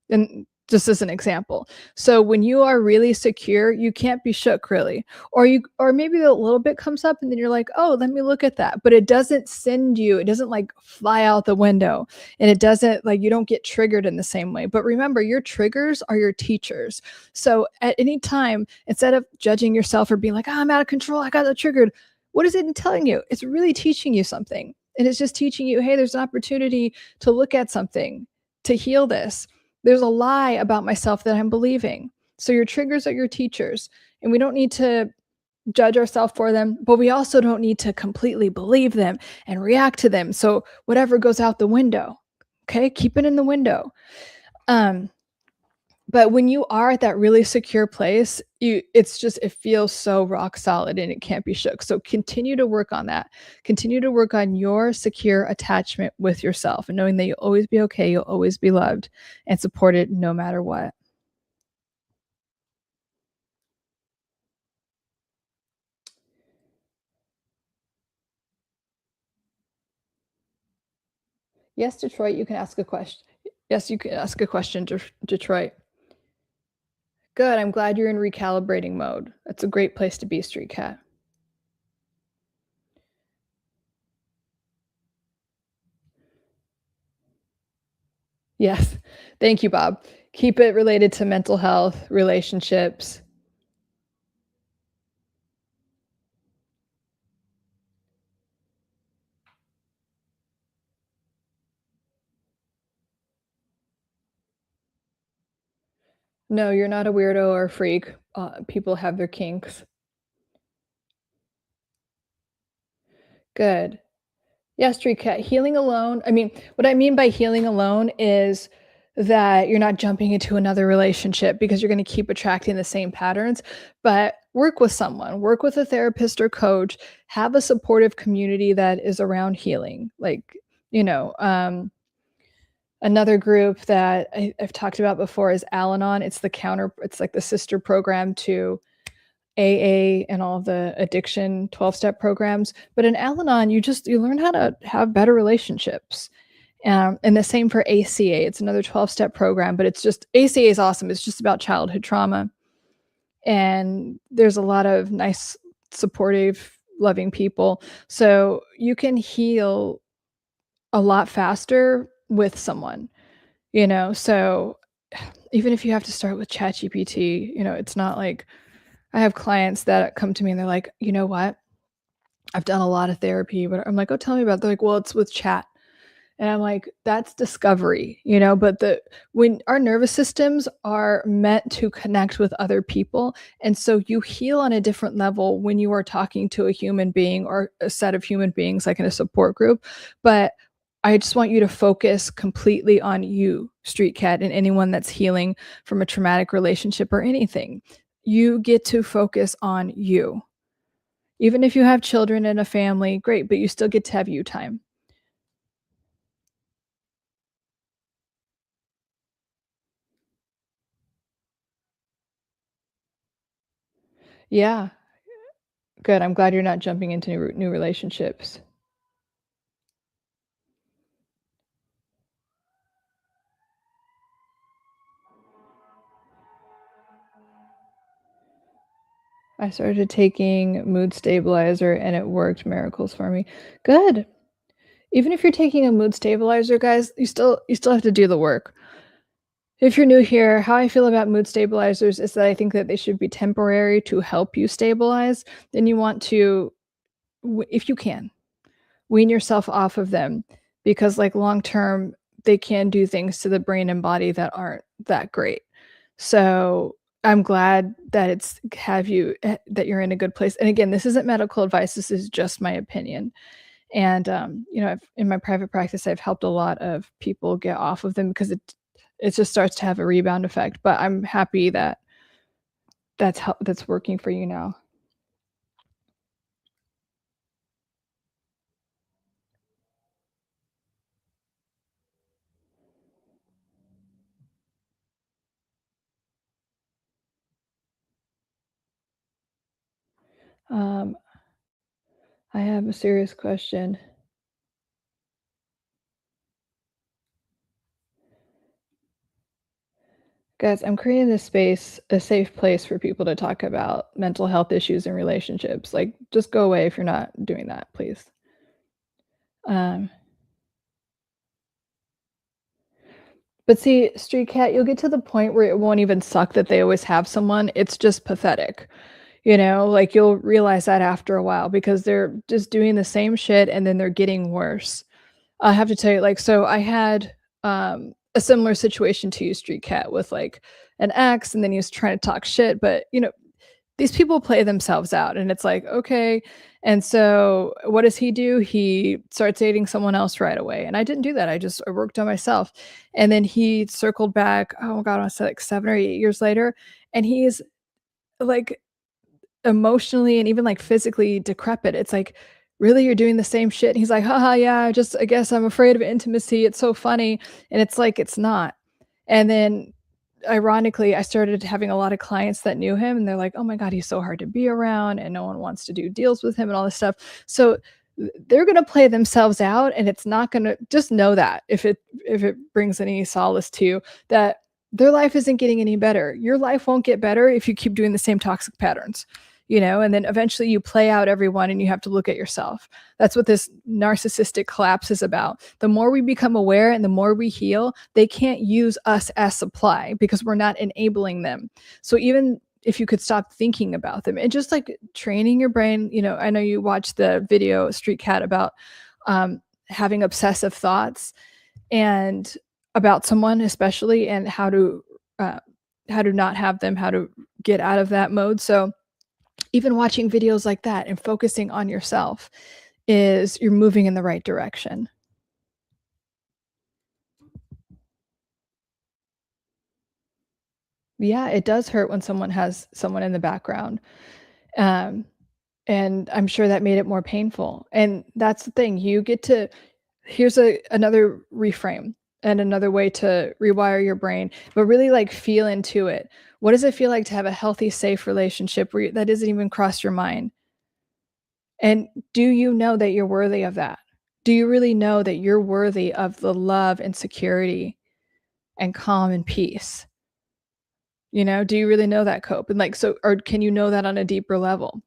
And just as an example. So when you are really secure, you can't be shook really. Or maybe a little bit comes up and then you're like, "Oh, let me look at that." But it doesn't send you, it doesn't like fly out the window, and it doesn't like, you don't get triggered in the same way. But remember, your triggers are your teachers. So at any time, instead of judging yourself or being like, "Oh, I'm out of control, I got triggered." What is it telling you? It's really teaching you something. And it's just teaching you, "Hey, there's an opportunity to look at something, to heal this. There's a lie about myself that I'm believing." So your triggers are your teachers, and we don't need to judge ourselves for them, but we also don't need to completely believe them and react to them. So whatever goes out the window, okay, keep it in the window. Um, but when you are at that really secure place, it's just, it feels so rock solid and it can't be shook. So continue to work on that. Continue to work on your secure attachment with yourself and knowing that you'll always be okay, you'll always be loved and supported no matter what. Yes, Detroit, you can ask a question. Yes, you can ask a question, Detroit. Good, I'm glad you're in recalibrating mode. That's a great place to be, Street Cat. Yes. Thank you, Bob. Keep it related to mental health, relationships. No, you're not a weirdo or a freak. People have their kinks. Good. Yeah, Street Cat. Healing alone, I mean, what I mean by healing alone is that you're not jumping into another relationship because you're gonna keep attracting the same patterns, but work with someone, work with a therapist or coach, have a supportive community that is around healing. Like, you know, another group that I've talked about before is Al-Anon. It's like the sister program to AA and all the addiction 12-step programs. But in Al-Anon, you learn how to have better relationships. And the same for ACA. It's another 12-step program, but it's just ACA is awesome. It's just about childhood trauma. And there's a lot of nice, supportive, loving people. So you can heal a lot faster with someone, you know? So even if you have to start with ChatGPT, you know, it's not like I have clients that come to me and they're like, you know what? I've done a lot of therapy, but I'm like, oh, tell me about it. They're like, well, it's with chat. And I'm like, that's discovery, you know, but when our nervous systems are meant to connect with other people. And so you heal on a different level when you are talking to a human being or a set of human beings, like in a support group. But I just want you to focus completely on you, Street Cat, and anyone that's healing from a traumatic relationship or anything. You get to focus on you. Even if you have children and a family, great, but you still get to have you time. Yeah, good. I'm glad you're not jumping into new relationships. I started taking mood stabilizer and it worked miracles for me. Good. Even if you're taking a mood stabilizer, guys, you still have to do the work. If you're new here, how I feel about mood stabilizers is that I think that they should be temporary to help you stabilize. Then you want to, if you can, wean yourself off of them because like long term they can do things to the brain and body that aren't that great. So I'm glad that it's have you that you're in a good place. And again, this isn't medical advice. This is just my opinion. And you know, in my private practice, I've helped a lot of people get off of them because it just starts to have a rebound effect. But I'm happy that that's working for you now. Um, I have a serious question. Guys, I'm creating this space, a safe place for people to talk about mental health issues and relationships. Like, just go away if you're not doing that, please. Um, but see, Street Cat, you'll get to the point where it won't even suck that they always have someone. It's just pathetic. You know, like you'll realize that after a while because they're just doing the same shit and then they're getting worse. I have to tell you, like, so I had a similar situation to you, Street Cat, with like an ex, and then he was trying to talk shit, but you know, these people play themselves out and it's like, okay. And so what does he do? He starts dating someone else right away. And I didn't do that. I worked on myself. And then he circled back, oh my God, I want to say like 7 or 8 years later. And he's like emotionally and even like physically decrepit. It's like, really, you're doing the same shit. And he's like, haha, yeah, I guess I'm afraid of intimacy. It's so funny. And it's like, it's not. And then ironically, I started having a lot of clients that knew him and they're like, oh my God, he's so hard to be around and no one wants to do deals with him and all this stuff. So they're going to play themselves out, and it's not going to, just know that if it brings any solace to you, that their life isn't getting any better. Your life won't get better if you keep doing the same toxic patterns, and then eventually you play out everyone and you have to look at yourself. That's what this narcissistic collapse is about. The more we become aware and the more we heal, they can't use us as supply because we're not enabling them. So even if you could stop thinking about them and just like training your brain, I know you watched the video Street Cat about having obsessive thoughts and about someone especially, and uh, how to not have them, how to get out of that mode. So even watching videos like that and focusing on yourself, is you're moving in the right direction. Yeah, it does hurt when someone has someone in the background. Um, and I'm sure that made it more painful. And that's the thing, you get to here's another reframe and another way to rewire your brain, but really like feel into it. What does it feel like to have a healthy, safe relationship where that doesn't even cross your mind? And do you know that you're worthy of that? Do you really know that you're worthy of the love and security and calm and peace? Do you really know that, Cope? And like, so, or can you know that on a deeper level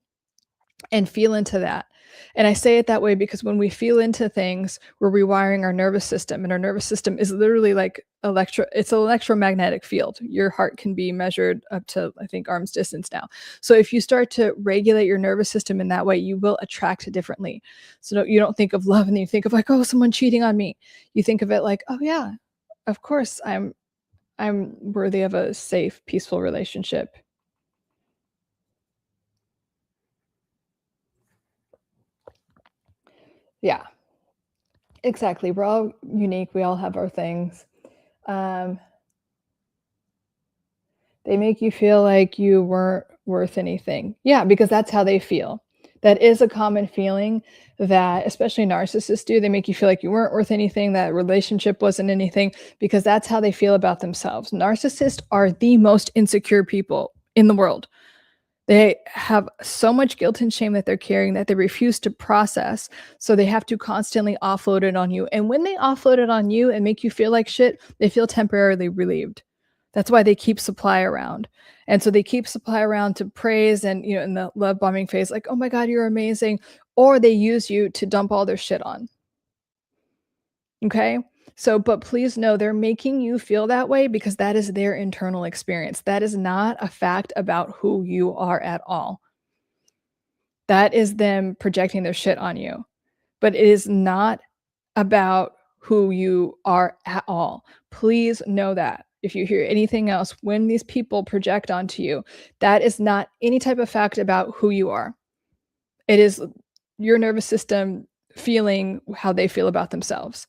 and feel into that? And I say it that way because when we feel into things, we're rewiring our nervous system, and our nervous system is literally like it's an electromagnetic field. Your heart can be measured up to, I think, arm's distance now. So if you start to regulate your nervous system in that way, you will attract it differently. So you don't think of love and then you think of like, oh, someone cheating on me. You think of it like, oh yeah, of course I'm worthy of a safe, peaceful relationship. Yeah, exactly. We're all unique. We all have our things. Um, they make you feel like you weren't worth anything. Yeah, because that's how they feel. That is a common feeling that especially narcissists do. They make you feel like you weren't worth anything, that relationship wasn't anything, because that's how they feel about themselves. Narcissists are the most insecure people in the world. They have so much guilt and shame that they're carrying that they refuse to process. So they have to constantly offload it on you. And when they offload it on you and make you feel like shit, they feel temporarily relieved. That's why they keep supply around. And so they keep supply around to praise and, in the love bombing phase, like, oh my God, you're amazing. Or they use you to dump all their shit on. Okay. So, but please know they're making you feel that way because that is their internal experience. That is not a fact about who you are at all. That is them projecting their shit on you. But it is not about who you are at all. Please know that. If you hear anything else, when these people project onto you, that is not any type of fact about who you are. It is your nervous system feeling how they feel about themselves.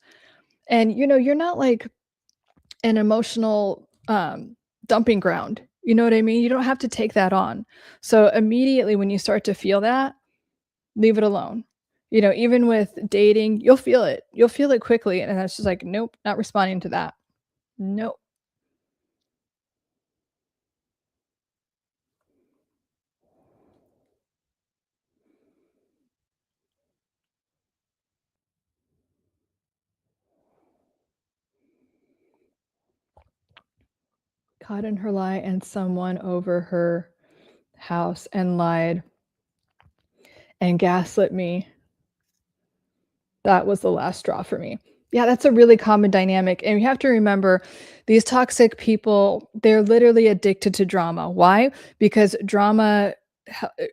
And you're not like an emotional dumping ground. You know what I mean? You don't have to take that on. So immediately when you start to feel that, leave it alone. Even with dating, you'll feel it. You'll feel it quickly. And that's just like, nope, not responding to that. Nope. Caught in her lie and someone over her house and lied and gaslit me. That was the last straw for me. Yeah, that's a really common dynamic. And you have to remember these toxic people, they're literally addicted to drama. Why? Because drama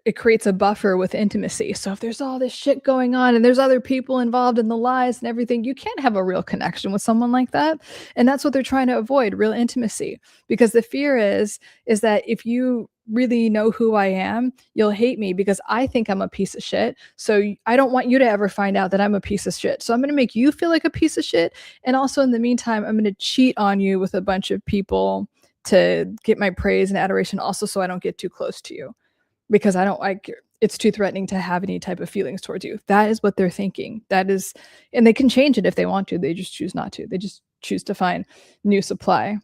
it creates a buffer with intimacy. So if there's all this shit going on and there's other people involved in the lies and everything, you can't have a real connection with someone like that. And that's what they're trying to avoid, real intimacy. Because the fear is that if you really know who I am, you'll hate me because I think I'm a piece of shit. So I don't want you to ever find out that I'm a piece of shit. So I'm going to make you feel like a piece of shit. And also in the meantime, I'm going to cheat on you with a bunch of people to get my praise and adoration also, so I don't get too close to you because I don't like it's too threatening to have any type of feelings towards you. That is what they're thinking. That is, and they can change it if they want to. They just choose not to. They just choose to find new supply.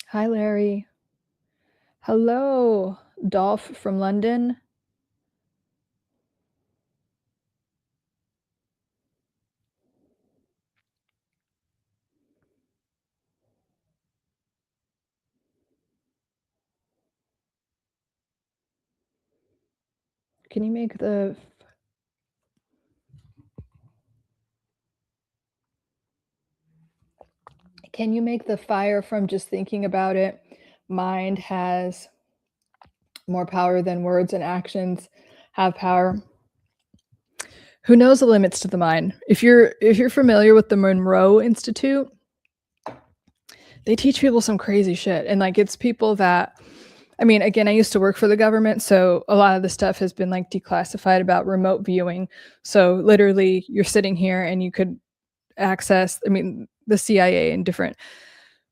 Hi, Larry. Hello, Dolph from London. Can you make the can you make the fire from just thinking about it? Mind has more power than words and actions have power. Who knows the limits to the mind? If you're familiar with the Monroe Institute, they teach people some crazy shit. And like it's people that I mean, again, I used to work for the government, so a lot of the stuff has been like declassified about remote viewing. So literally you're sitting here and you could access, I mean, the CIA and different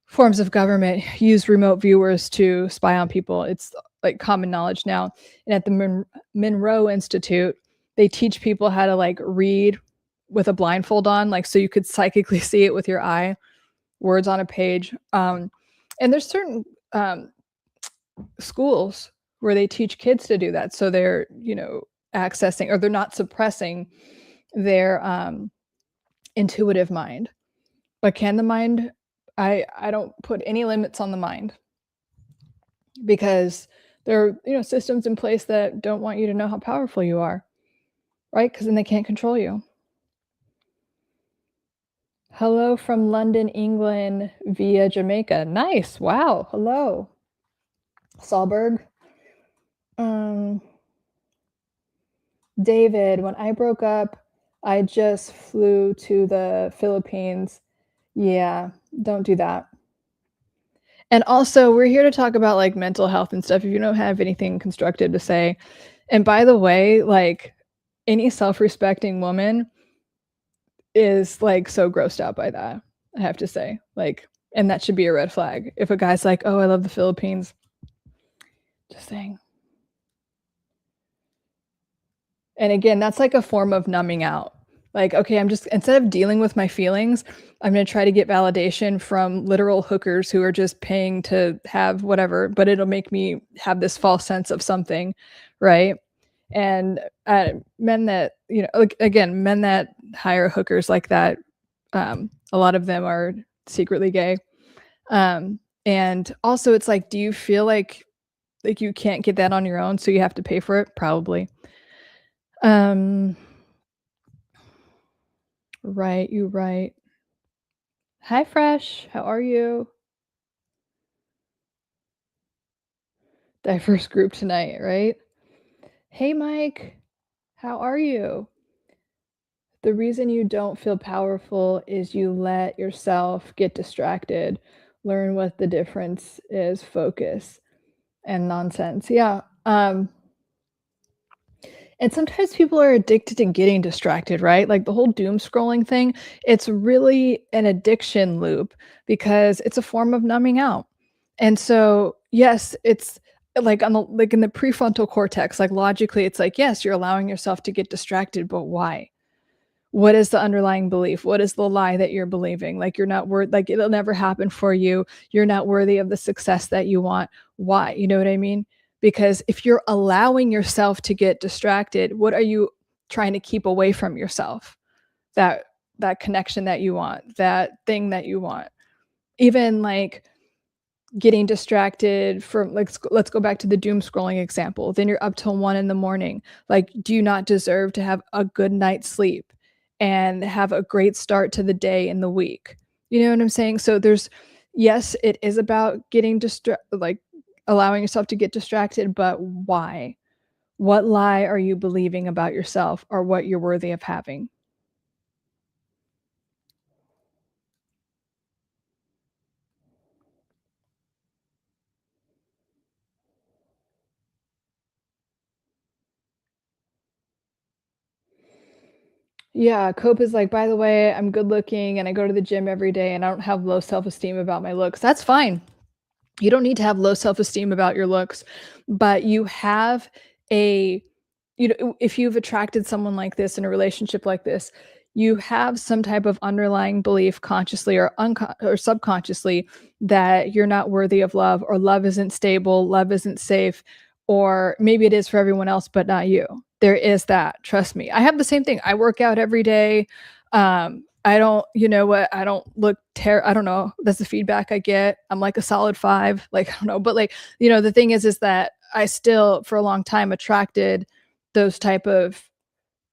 forms of government use remote viewers to spy on people. It's like common knowledge now. And at the Monroe Institute, they teach people how to like read with a blindfold on, like so you could psychically see it with your eye, words on a page. And there's certain schools where they teach kids to do that. So they're, accessing or they're not suppressing their intuitive mind. But can the mind I don't put any limits on the mind because there are, systems in place that don't want you to know how powerful you are, right? Because then they can't control you. Hello from London, England via Jamaica. Nice. Wow. Hello. Salberg. Um, David, when I broke up, I just flew to the Philippines. Yeah, don't do that. And also, we're here to talk about like mental health and stuff. If you don't have anything constructive to say, and by the way, like any self-respecting woman is like so grossed out by that. I have to say, like, and that should be a red flag. If a guy's like, "Oh, I love the Philippines," just saying. And again, that's like a form of numbing out. Like, okay, I'm just instead of dealing with my feelings, I'm gonna try to get validation from literal hookers who are just paying to have whatever, but it'll make me have this false sense of something, right? And men that, like again, men that hire hookers like that, a lot of them are secretly gay. And also, it's like, do you feel like you can't get that on your own, so you have to pay for it? Probably. Um, right, you right. Hi, Fresh. How are you? Diverse group tonight, right? Hey, Mike. How are you? The reason you don't feel powerful is you let yourself get distracted. Learn what the difference is focus and nonsense. Yeah. And sometimes people are addicted to getting distracted, right? Like the whole doom scrolling thing, it's really an addiction loop because it's a form of numbing out. And so, yes, it's like on the like in the prefrontal cortex, like logically it's like, yes, you're allowing yourself to get distracted, but why? What is the underlying belief? What is the lie that you're believing? Like you're not worth like it'll never happen for you. You're not worthy of the success that you want. Why? You know what I mean? Because if you're allowing yourself to get distracted, what are you trying to keep away from yourself? That that connection that you want, that thing that you want. Even like getting distracted from like let's go back to the doom scrolling example. Then you're up till 1 in the morning. Like, do you not deserve to have a good night's sleep and have a great start to the day and the week? You know what I'm saying? So there's yes, it is about getting like allowing yourself to get distracted, but why? What lie are you believing about yourself or what you're worthy of having? Yeah, Cope is like, by the way, I'm good looking and I go to the gym every day and I don't have low self-esteem about my looks. That's fine. You don't need to have low self-esteem about your looks, but you have a if you've attracted someone like this in a relationship like this, you have some type of underlying belief consciously or or subconsciously that you're not worthy of love, or love isn't stable, love isn't safe, or maybe it is for everyone else but not you. There is that, trust me. I have the same thing. I work out every day. I don't, you know what, I don't look I don't know, that's the feedback I get. I'm like a solid 5, like, I don't know, but like, the thing is that I still for a long time attracted those type of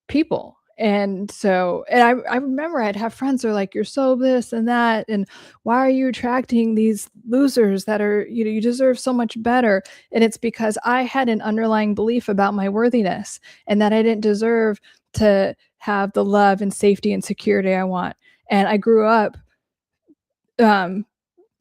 people. And so, and I remember I'd have friends who are like, "You're so this and that, and why are you attracting these losers that are, you deserve so much better." And it's because I had an underlying belief about my worthiness and that I didn't deserve to have the love and safety and security I want. And I grew up, um,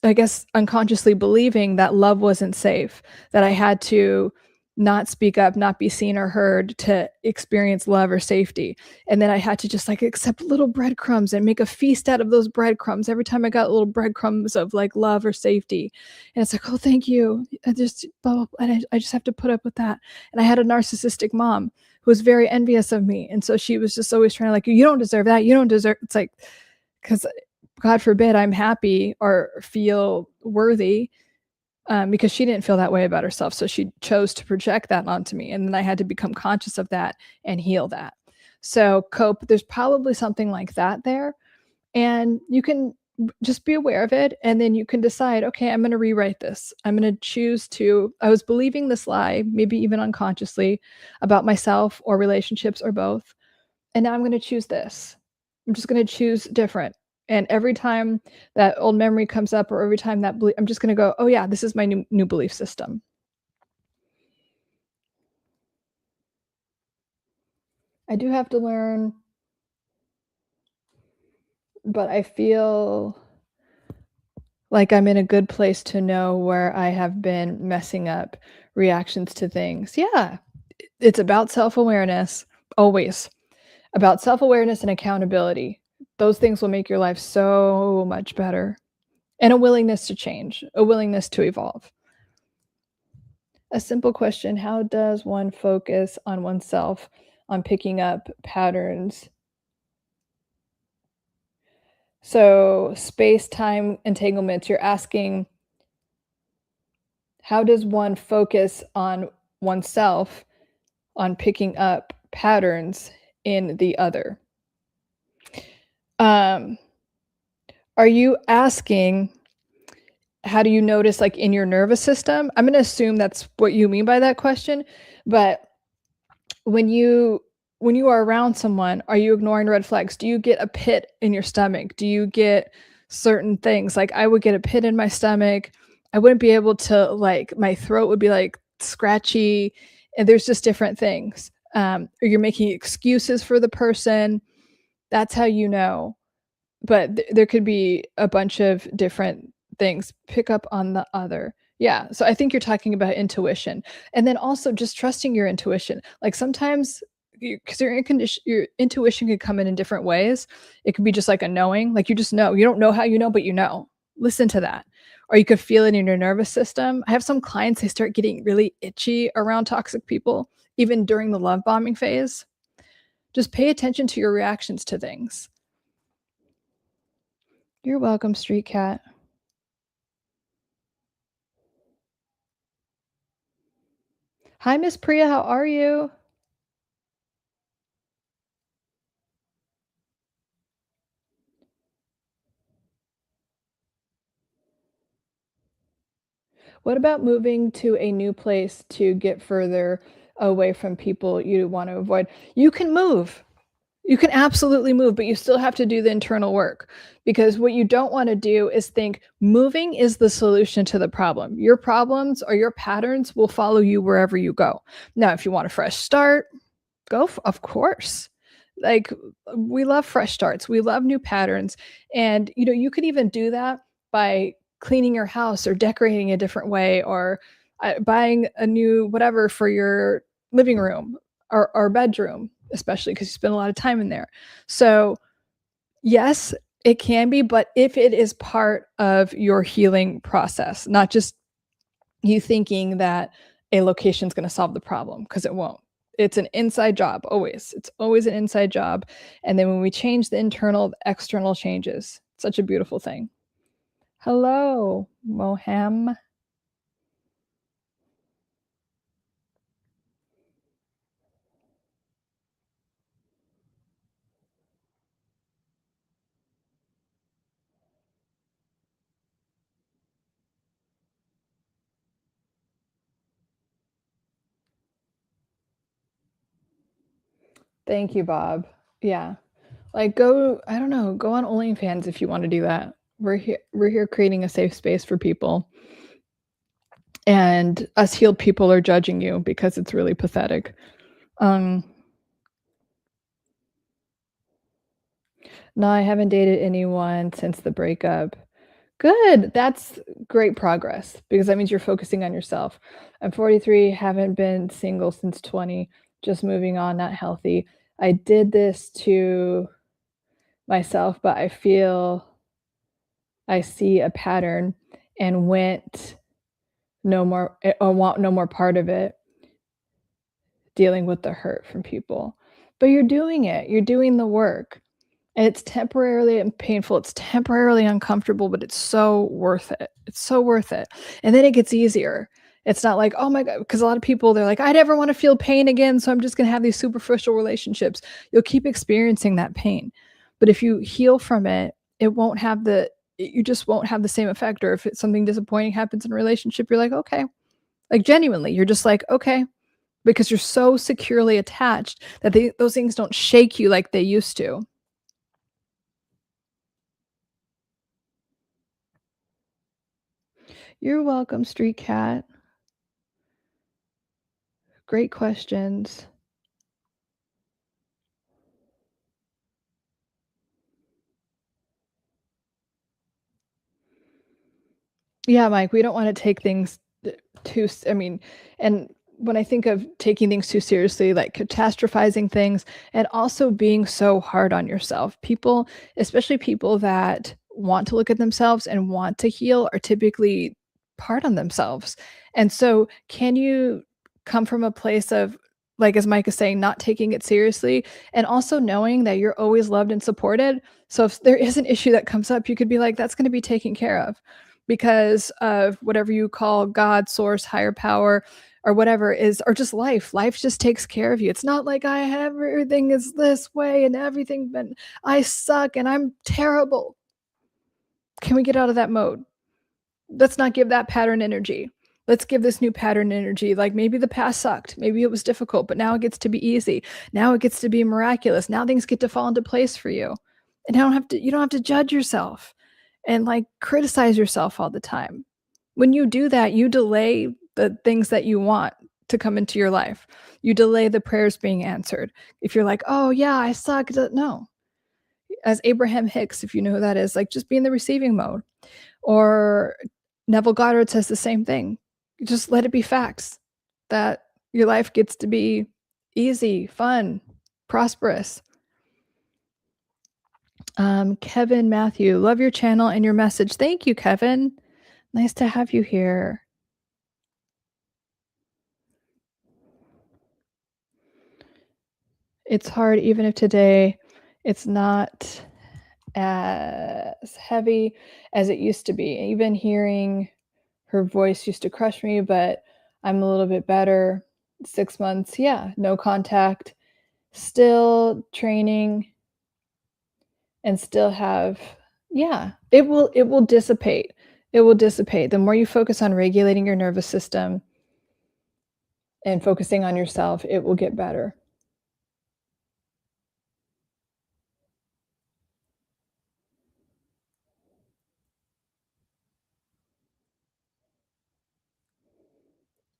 I guess unconsciously believing that love wasn't safe, that I had to not speak up, not be seen or heard to experience love or safety. And then I had to just like accept little breadcrumbs and make a feast out of those breadcrumbs every time I got little breadcrumbs of like love or safety. And it's like, oh, thank you. I just, blah, blah, blah. And I just have to put up with that. And I had a narcissistic mom who was very envious of me. And so she was just always trying to like, you don't deserve that. You don't deserve, it's like, because God forbid I'm happy or feel worthy, because she didn't feel that way about herself. So she chose to project that onto me. And then I had to become conscious of that and heal that. So cope, there's probably something like that there. And you can just be aware of it. And then you can decide, okay, I'm going to rewrite this. I'm going to choose to, I was believing this lie, maybe even unconsciously, about myself or relationships or both. And now I'm going to choose this. I'm just going to choose different. And every time that old memory comes up, or every time that I'm just going to go, oh yeah, this is my new belief system. I do have to learn, but I feel like I'm in a good place to know where I have been messing up reactions to things. Yeah, it's about self-awareness, always. About self-awareness and accountability. Those things will make your life so much better. And a willingness to change, a willingness to evolve. A simple question: how does one focus on oneself, on picking up patterns? So, space time entanglements, you're asking, how does one focus on oneself, on picking up patterns in the other? Um, are you asking, how do you notice, like, in your nervous system? I'm gonna assume that's what you mean by that question, but when you are around someone, are you ignoring red flags? Do you get a pit in your stomach? Do you get certain things? Like, I would get a pit in my stomach. I wouldn't be able to, like, my throat would be like scratchy, and there's just different things. Or you're making excuses for the person. That's how you know. But there could be a bunch of different things. Pick up on the other. Yeah, so I think you're talking about intuition, and then also just trusting your intuition. Like, sometimes because your intuition could come in different ways. It could be just like a knowing, like, you just know. You don't know how you know, but you know. Listen to that. Or you could feel it in your nervous system. I have some clients, they start getting really itchy around toxic people, even during the love bombing phase. Just pay attention to your reactions to things. You're welcome, street cat. Hi, Miss Priya, how are you? What about moving to a new place to get further away from people you want to avoid? You can move. You can absolutely move, but you still have to do the internal work, because what you don't want to do is think moving is the solution to the problem. Your problems or your patterns will follow you wherever you go. Now, if you want a fresh start, of course. Like, we love fresh starts. We love new patterns. And you could even do that by cleaning your house or decorating a different way, or buying a new whatever for your living room or bedroom, especially because you spend a lot of time in there. So, yes, it can be, but if it is part of your healing process, not just you thinking that a location is going to solve the problem, because it won't. It's an inside job, always. It's always an inside job. And then when we change the internal, the external changes. Such a beautiful thing. Hello, Moham. Thank you, Bob. Yeah. Like go, I don't know, go on OnlyFans if you want to do that. We're here creating a safe space for people. And us healed people are judging you because it's really pathetic. Um no, I haven't dated anyone since the breakup. Good. That's great progress because that means you're focusing on yourself. I'm 43, haven't been single since 20, just moving on, not healthy. I did this to myself, but I feel I see a pattern and went no more I want no more part of it, dealing with the hurt from people. But you're doing it. You're doing the work. And it's temporarily and painful. It's temporarily uncomfortable, but it's so worth it. It's so worth it. And then it gets easier. It's not like, oh my God, because a lot of people, they're like, I never want to feel pain again. So I'm just going to have these superficial relationships. You'll keep experiencing that pain. But if you heal from it, you just won't have the same effect. Or if it's something disappointing happens in a relationship, you're like, okay, like genuinely, you're just like, okay, because you're so securely attached that those things don't shake you like they used to. You're welcome, Street Cat. Great questions. Yeah, Mike, we don't want to take things too, I mean, and when I think of taking things too seriously, like catastrophizing things and also being so hard on yourself, people, especially people that want to look at themselves and want to heal, are typically hard on themselves. And so, can you come from a place of, like, as Mike is saying, not taking it seriously and also knowing that you're always loved and supported? So, if there is an issue that comes up, you could be like, that's going to be taken care of because of whatever you call God, source, higher power, or whatever is, or just life. Life just takes care of you. It's not like I have everything is this way and everything, but I suck and I'm terrible. Can we get out of that mode? Let's not give that pattern energy. Let's give this new pattern energy. Like maybe the past sucked. Maybe it was difficult, but now it gets to be easy. Now it gets to be miraculous. Now things get to fall into place for you. And you don't have to judge yourself and like criticize yourself all the time. When you do that, you delay the things that you want to come into your life. You delay the prayers being answered. If you're like, "Oh yeah, I suck." No. As Abraham Hicks, if you know who that is, like just be in the receiving mode. Or Neville Goddard says the same thing. Just let it be facts that your life gets to be easy, fun, prosperous. Kevin Matthew, love your channel and your message. Thank you, Kevin. Nice to have you here. It's hard, even if today it's not as heavy as it used to be. Even hearing her voice used to crush me, but I'm a little bit better. 6 months, yeah, no contact, still training, and still have, yeah, it will dissipate. It will dissipate. The more you focus on regulating your nervous system and focusing on yourself, it will get better.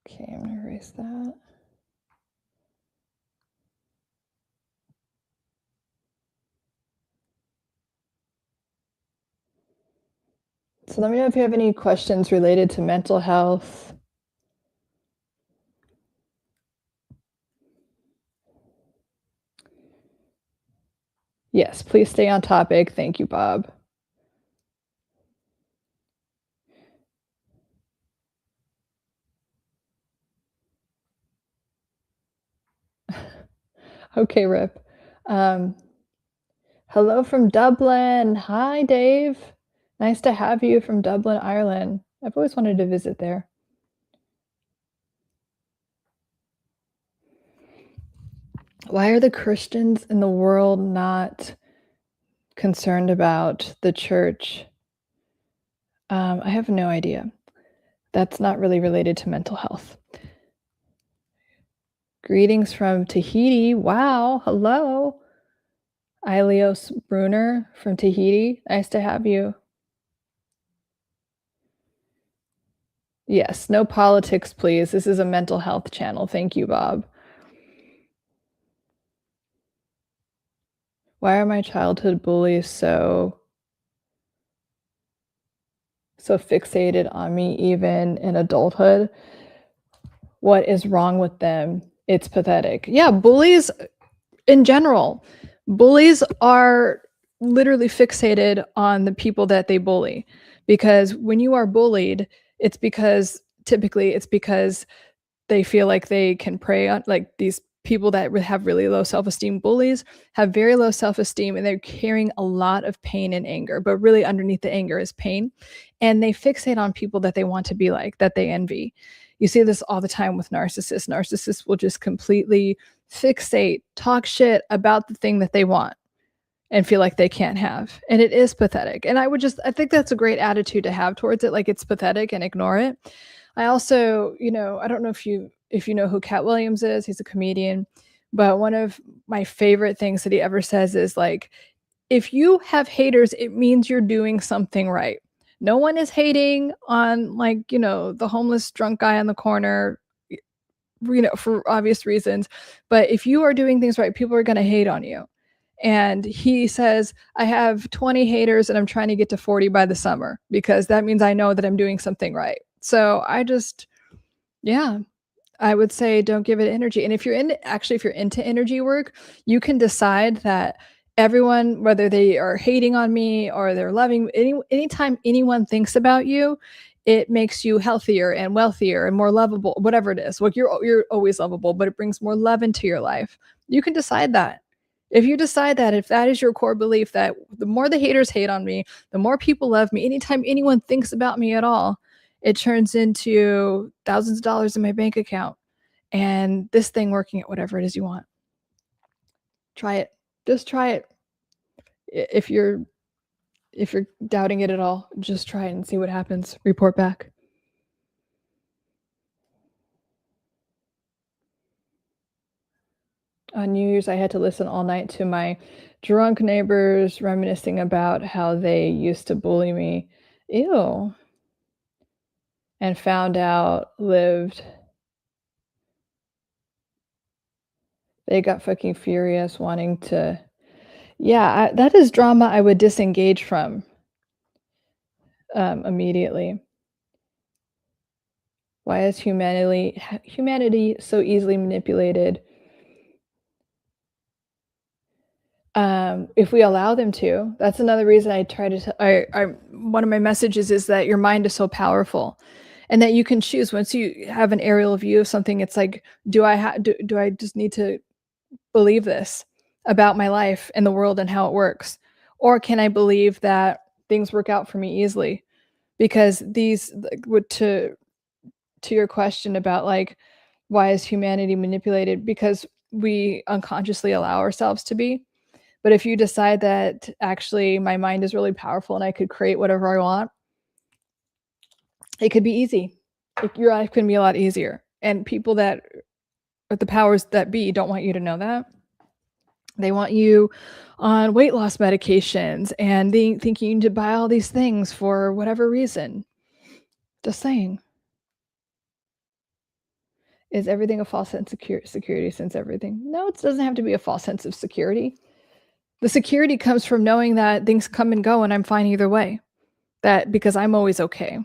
Okay, I'm gonna erase that. So let me know if you have any questions related to mental health. Yes, please stay on topic. Thank you, Bob. Okay, Rip. Um, Hello from Dublin. Hi, Dave. Nice to have you from Dublin, Ireland. I've always wanted to visit there. Why are the Christians in the world not concerned about the church? I have no idea. That's not really related to mental health. Greetings from Tahiti. Wow. Hello. Ilios Bruner from Tahiti. Nice to have you. Yes, no politics, please. This is a mental health channel. Thank you, Bob. Why are my childhood bullies so fixated on me even in adulthood? What is wrong with them? It's pathetic. Yeah, bullies in general. Bullies are literally fixated on the people that they bully, because when you are bullied, it's because typically it's because they feel like they can prey on, like, these people that have really low self-esteem. Bullies have very low self-esteem, and they're carrying a lot of pain and anger, but really underneath the anger is pain, and they fixate on people that they want to be like, that they envy. You see this all the time with narcissists. Narcissists will just completely fixate, talk shit about the thing that they want and feel like they can't have. And it is pathetic. And I think that's a great attitude to have towards it. Like, it's pathetic, and ignore it. I also, I don't know if you know who Cat Williams is. He's a comedian, but one of my favorite things that he ever says is like, if you have haters, it means you're doing something right. No one is hating on, like, the homeless drunk guy on the corner, for obvious reasons. But if you are doing things right, people are going to hate on you. And he says, I have 20 haters and I'm trying to get to 40 by the summer, because that means I know that I'm doing something right. So yeah, I would say don't give it energy. And if you're into energy work, you can decide that everyone, whether they are hating on me or they're loving, anytime anyone thinks about you, it makes you healthier and wealthier and more lovable, whatever it is. Like, you're always lovable, but it brings more love into your life. You can decide that. If you decide that, if that is your core belief, that the more the haters hate on me, the more people love me, anytime anyone thinks about me at all, it turns into thousands of dollars in my bank account and this thing working at whatever it is you want. Try it. Just try it. If you're doubting it at all, just try it and see what happens. Report back. On New Year's, I had to listen all night to my drunk neighbors reminiscing about how they used to bully me. Ew. And found out lived. They got fucking furious, wanting to. Yeah, that is drama I would disengage from immediately. Why is humanity so easily manipulated? If we allow them to. That's another reason I try to. One of my messages is that your mind is so powerful, and that you can choose. Once you have an aerial view of something, it's like, do I just need to believe this about my life and the world and how it works, or can I believe that things work out for me easily? Because these, like, would to your question about, like, why is humanity manipulated? Because we unconsciously allow ourselves to be. But if you decide that actually my mind is really powerful and I could create whatever I want, it could be easy. Your life can be a lot easier. And people that are the powers that be don't want you to know that. They want you on weight loss medications and thinking you need to buy all these things for whatever reason. Just saying. Is everything a false sense of security since everything? No, it doesn't have to be a false sense of security. The security comes from knowing that things come and go and I'm fine either way. That because I'm always okay.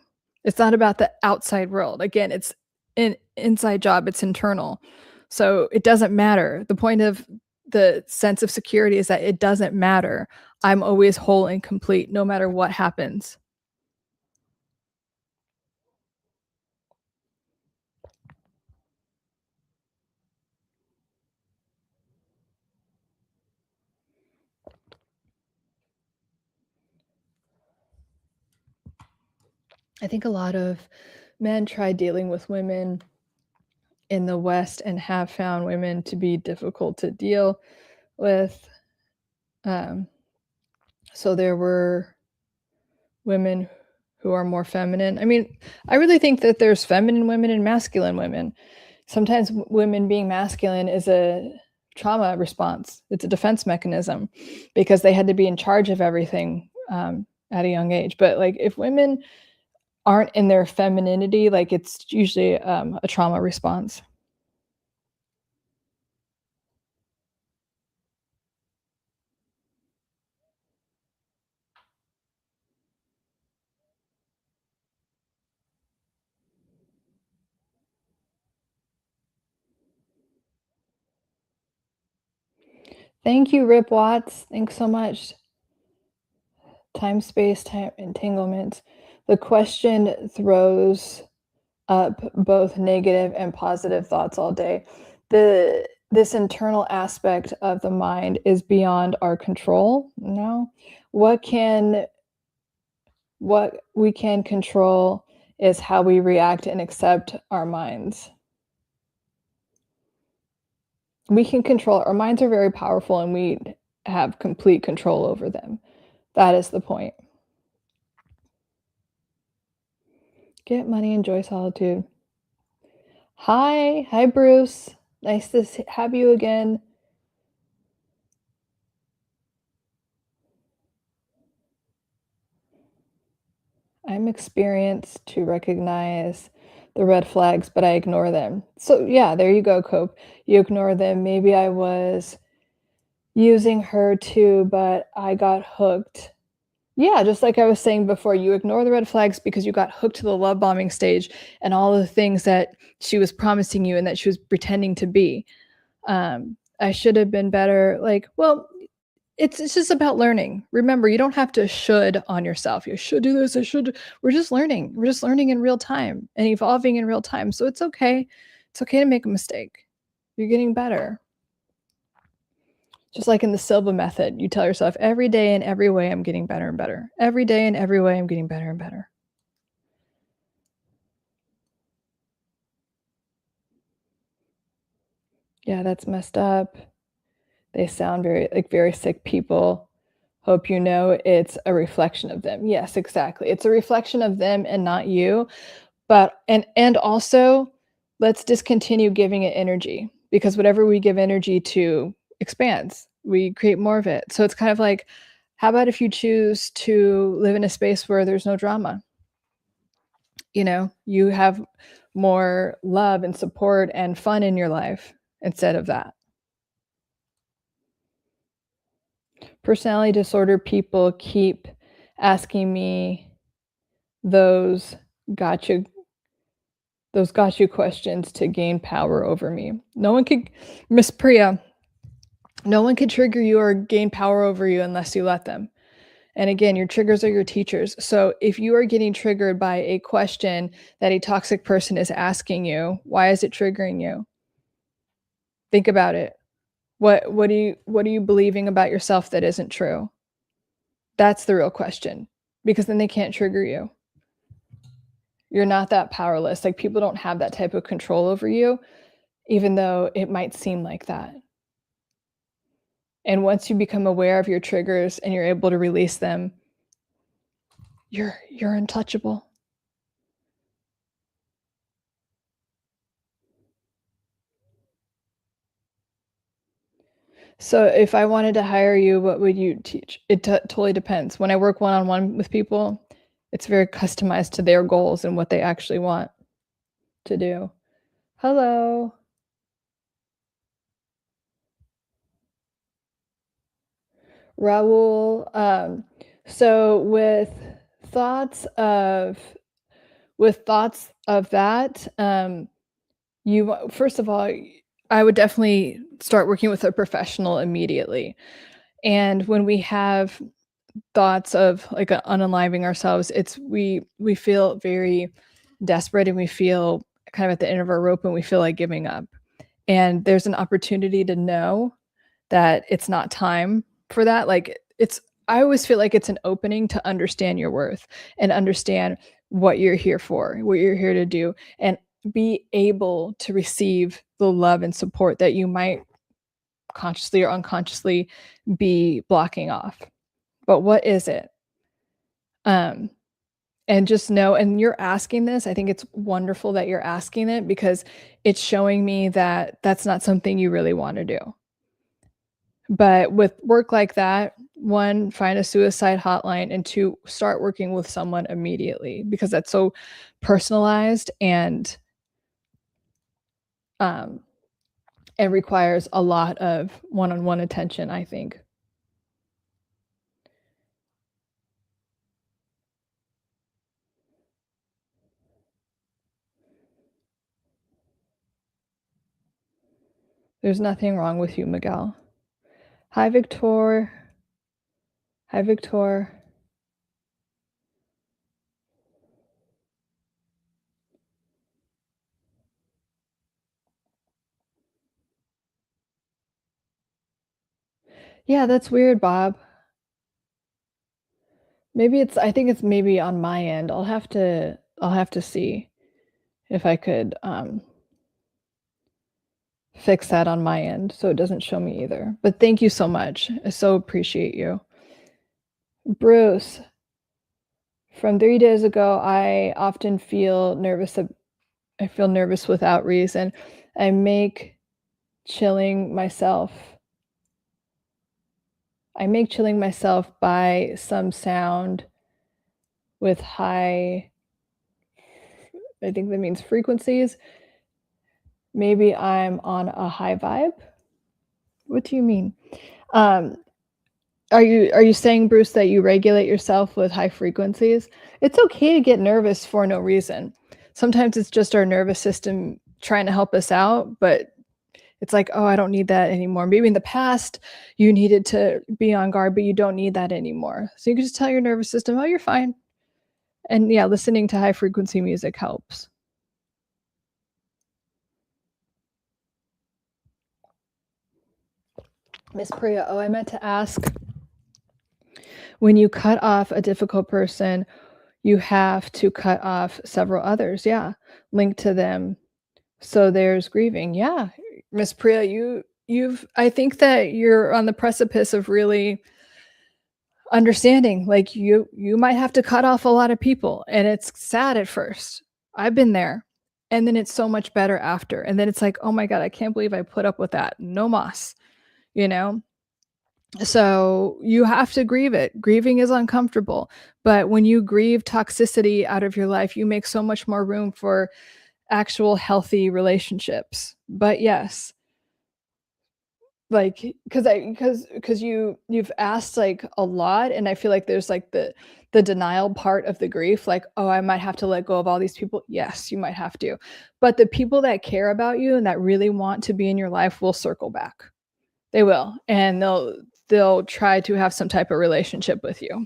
It's not about the outside world. Again, it's an inside job, it's internal. So it doesn't matter. The point of the sense of security is that it doesn't matter. I'm always whole and complete no matter what happens. I think a lot of men try dealing with women in the West and have found women to be difficult to deal with. Um, so there were women who are more feminine. I mean, I really think that there's feminine women and masculine women. Sometimes women being masculine is a trauma response. It's a defense mechanism because they had to be in charge of everything at a young age. But like if women aren't in their femininity, like it's usually a trauma response. Thank you, Rip Watts. Thanks so much. Time, space, time entanglement. The question throws up both negative and positive thoughts all day. This internal aspect of the mind is beyond our control. No, what can what we can control is how we react and accept our minds. We can control our minds are very powerful and we have complete control over them. That is the point. Get money, enjoy solitude. Hi, Bruce. Nice to have you again. I'm experienced to recognize the red flags, but I ignore them. So, yeah, there you go, Cope. You ignore them. Maybe I was using her too, but I got hooked. Yeah, just like I was saying before, you ignore the red flags because you got hooked to the love bombing stage and all of the things that she was promising you and that she was pretending to be. I should have been better. Like, well, it's just about learning. Remember, you don't have to should on yourself. You should do this, I should. We're just learning. We're just learning in real time and evolving in real time. So it's okay. It's okay to make a mistake. You're getting better. Just like in the Silva method, you tell yourself every day in every way I'm getting better and better. Every day in every way I'm getting better and better. Yeah, that's messed up. They sound very sick people. Hope you know it's a reflection of them. Yes, exactly. It's a reflection of them and not you. But and also let's discontinue giving it energy because whatever we give energy to expands. We create more of it. So it's kind of like, how about if you choose to live in a space where there's no drama? You know, you have more love and support and fun in your life instead of that. Personality disorder people keep asking me those gotcha those got you questions to gain power over me. No one could, Miss Priya, no one can trigger you or gain power over you unless you let them. And again, your triggers are your teachers. So if you are getting triggered by a question that a toxic person is asking you, why is it triggering you? Think about it. What are you believing about yourself that isn't true? That's the real question. Because then they can't trigger you. You're not that powerless. Like people don't have that type of control over you, even though it might seem like that. And once you become aware of your triggers and you're able to release them, you're untouchable. So if I wanted to hire you, what would you teach? It totally depends. When I work one-on-one with people, it's very customized to their goals and what they actually want to do. Hello. Raul. So thoughts of thoughts of that, you first of all, I would definitely start working with a professional immediately. And when we have thoughts of like unaliving ourselves, we feel very desperate and we feel kind of at the end of our rope and we feel like giving up. And there's an opportunity to know that it's not time for that. Like I always feel like it's an opening to understand your worth and understand what you're here for, what you're here to do, and be able to receive the love and support that you might consciously or unconsciously be blocking off. But what is it? Um, and just know, and you're asking this, I think it's wonderful that you're asking it because it's showing me that that's not something you really want to do. But with work like that, one, find a suicide hotline, and two, start working with someone immediately because that's so personalized um, and requires a lot of one-on-one attention, I think. There's nothing wrong with you, Miguel. Hi, Victor. Hi, Victor. Yeah, that's weird, Bob. Maybe it's I think it's maybe on my end. I'll have to see if I could, fix that on my end so it doesn't show me either. But thank you so much. I so appreciate you. Bruce, from 3 days ago, I feel nervous without reason. I make chilling myself I make chilling myself by some sound with high I think that means frequencies. Maybe I'm on a high vibe? What do you mean? Um, are you saying, Bruce, that you regulate yourself with high frequencies? It's okay to get nervous for no reason. Sometimes it's just our nervous system trying to help us out, but it's like, "Oh, I don't need that anymore." Maybe in the past, you needed to be on guard, but you don't need that anymore. So you can just tell your nervous system, "Oh, you're fine." And yeah, listening to high frequency music helps. Miss Priya, oh, I meant to ask, when you cut off a difficult person, you have to cut off several others, yeah, linked to them. So there's grieving. Yeah, Miss Priya, you've I think that you're on the precipice of really understanding, like, you might have to cut off a lot of people, and it's sad at first. I've been there, and then it's so much better after, and then it's like, "Oh my god, I can't believe I put up with that. No mas," you know? So you have to grieve it. Grieving is uncomfortable, but when you grieve toxicity out of your life, you make so much more room for actual healthy relationships. But yes, like because you've asked like a lot, and I feel like there's like the denial part of the grief, like, oh, I might have to let go of all these people. Yes, you might have to, but the people that care about you and that really want to be in your life will circle back. They will, and they'll try to have some type of relationship with you.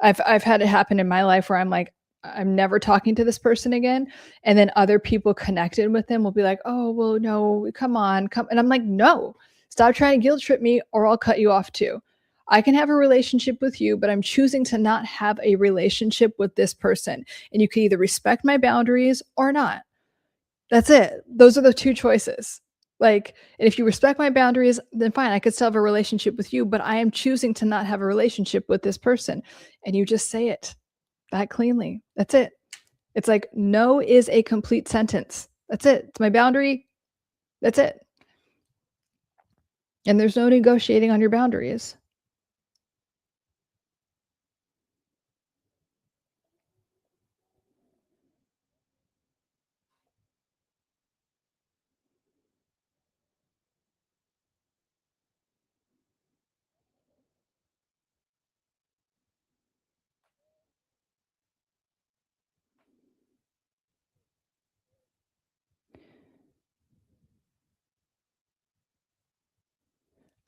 I've had it happen in my life where I'm like, I'm never talking to this person again, and then other people connected with them will be like, "Oh, well, no, come on, come," and I'm like, "No, stop trying to guilt trip me, or I'll cut you off too. I can have a relationship with you, but I'm choosing to not have a relationship with this person, and you can either respect my boundaries or not. That's it. Those are the 2 choices. Like, and if you respect my boundaries, then fine, I could still have a relationship with you, but I am choosing to not have a relationship with this person." And you just say it that cleanly. That's it. It's like, no is a complete sentence. That's it. It's my boundary. That's it. And there's no negotiating on your boundaries.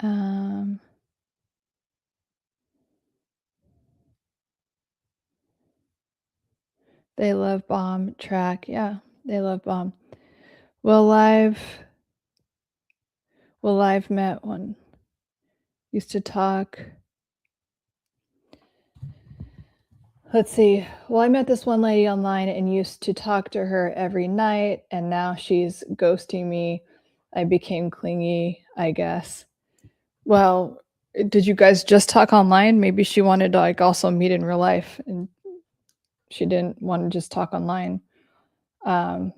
Um, they love bomb track. Yeah, they love bomb. Well, live met one. Used to talk Let's see. Well, I met this one lady online and used to talk to her every night, and now she's ghosting me. I became clingy, I guess. Well, did you guys just talk online? Maybe she wanted to, like, also meet in real life, and she didn't wanna just talk online. Um,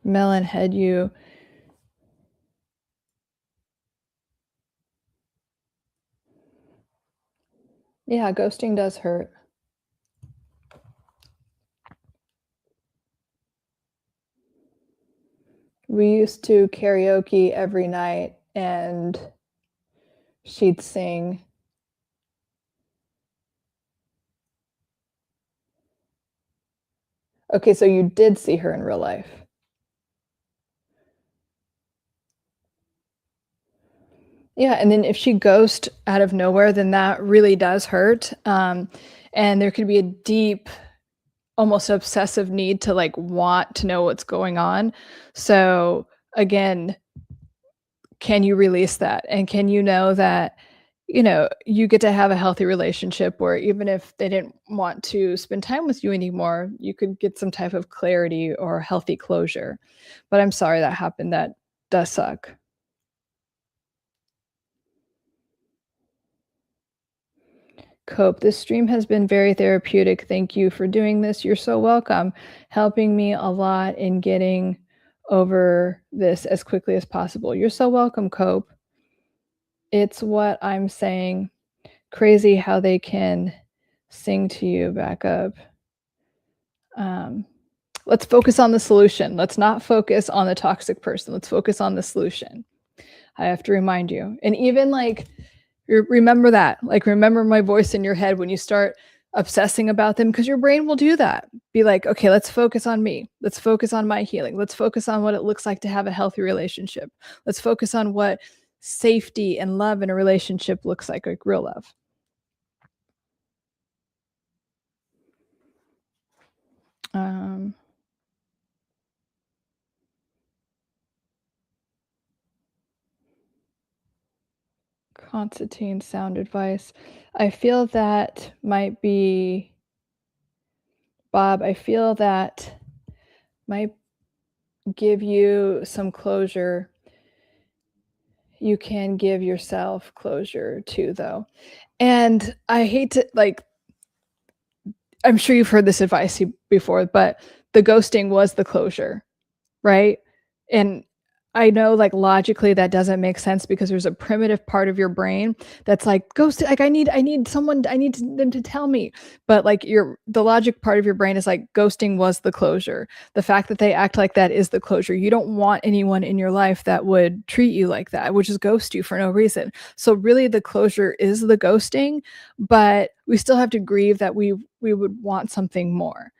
Melon had you. Yeah, ghosting does hurt. We used to karaoke every night, and she'd sing. Okay, so you did see her in real life. Yeah, and then if she ghosts out of nowhere, then that really does hurt, and there could be a deep, almost obsessive need to, like, want to know what's going on. So, again, can you release that? And can you know that, you get to have a healthy relationship where even if they didn't want to spend time with you anymore, you could get some type of clarity or healthy closure. But I'm sorry that happened. That does suck. Cope. This stream has been very therapeutic. Thank you for doing this. You're so welcome. Helping me a lot in getting over this as quickly as possible. You're so welcome, Cope. It's what I'm saying. Crazy how they can sing to you back up. Um, let's focus on the solution. Let's not focus on the toxic person. Let's focus on the solution. I have to remind you. And even like, remember that. Like, remember my voice in your head when you start obsessing about them, because your brain will do that. Be like, okay, let's focus on me. Let's focus on my healing. Let's focus on what it looks like to have a healthy relationship. Let's focus on what safety and love in a relationship looks like real love. Um, Constantine sound advice. I feel that might be Bob. I feel that might give you some closure. You can give yourself closure too, though. And I hate to, like, I'm sure you've heard this advice before, but the ghosting was the closure, right? And I know, like, logically that doesn't make sense because there's a primitive part of your brain that's like, ghost, like, I need someone, them to tell me. But like, the logic part of your brain is like, ghosting was the closure. The fact that they act like that is the closure. You don't want anyone in your life that would treat you like that, which is ghost you for no reason. So really the closure is the ghosting, but we still have to grieve that we would want something more.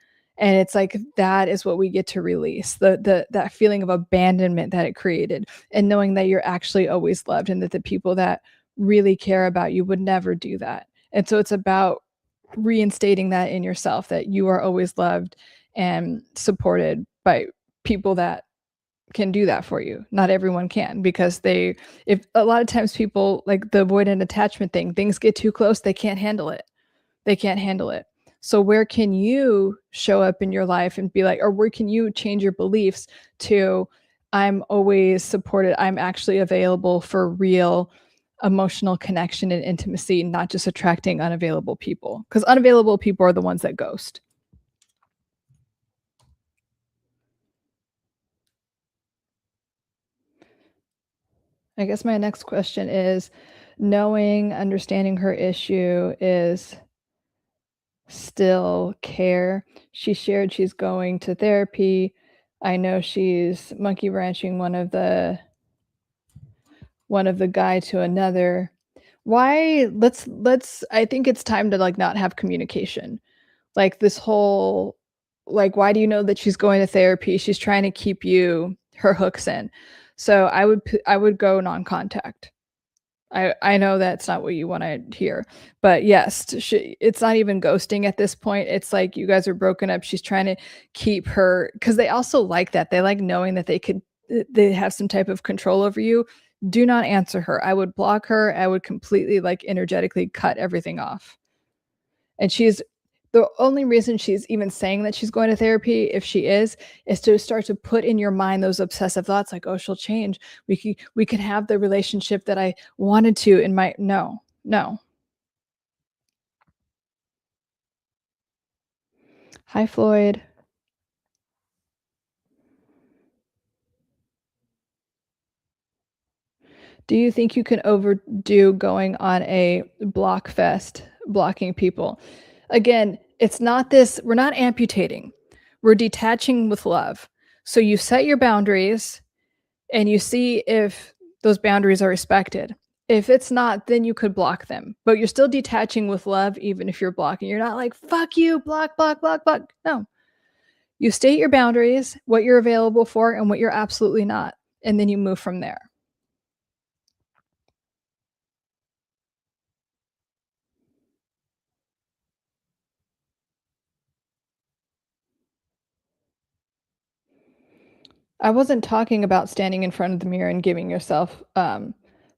And it's like that is what we get to release, the that feeling of abandonment that it created, and knowing that you're actually always loved and that the people that really care about you would never do that. And so it's about reinstating that in yourself, that you are always loved and supported by people that can do that for you. Not everyone can, because if a lot of times people, like the avoidant attachment thing, things get too close, they can't handle it. They can't handle it. So where can you show up in your life and be like, or where can you change your beliefs to, I'm always supported, I'm actually available for real emotional connection and intimacy, not just attracting unavailable people, because unavailable people are the ones that ghost. I guess my next question is, understanding her issue is still care. She shared she's going to therapy. I know she's monkey wrenching one of the guy to another. Why let's I think it's time to, like, not have communication. Like, this whole, like, why do you know that she's going to therapy? She's trying to keep her hooks in. So I would go non-contact. I know that's not what you wanna hear, but yes, it's not even ghosting at this point. It's like you guys are broken up. She's trying to keep her, because they also like that. They like knowing that they have some type of control over you. Do not answer her. I would block her. I would completely, like, energetically cut everything off. And she's the only reason she's even saying that she's going to therapy, if she is to start to put in your mind those obsessive thoughts like, "Oh, she'll change. We could have the relationship that I wanted to in my" No, no. Hi, Floyd. Do you think you can overdo going on a block fest, blocking people? Again, it's not this we're not amputating. We're detaching with love. So you set your boundaries and you see if those boundaries are respected. If it's not, then you could block them. But you're still detaching with love even if you're blocking. You're not like, "Fuck you, block, block, block, block." No. You state your boundaries, what you're available for and what you're absolutely not, and then you move from there. I wasn't talking about standing in front of the mirror and giving yourself,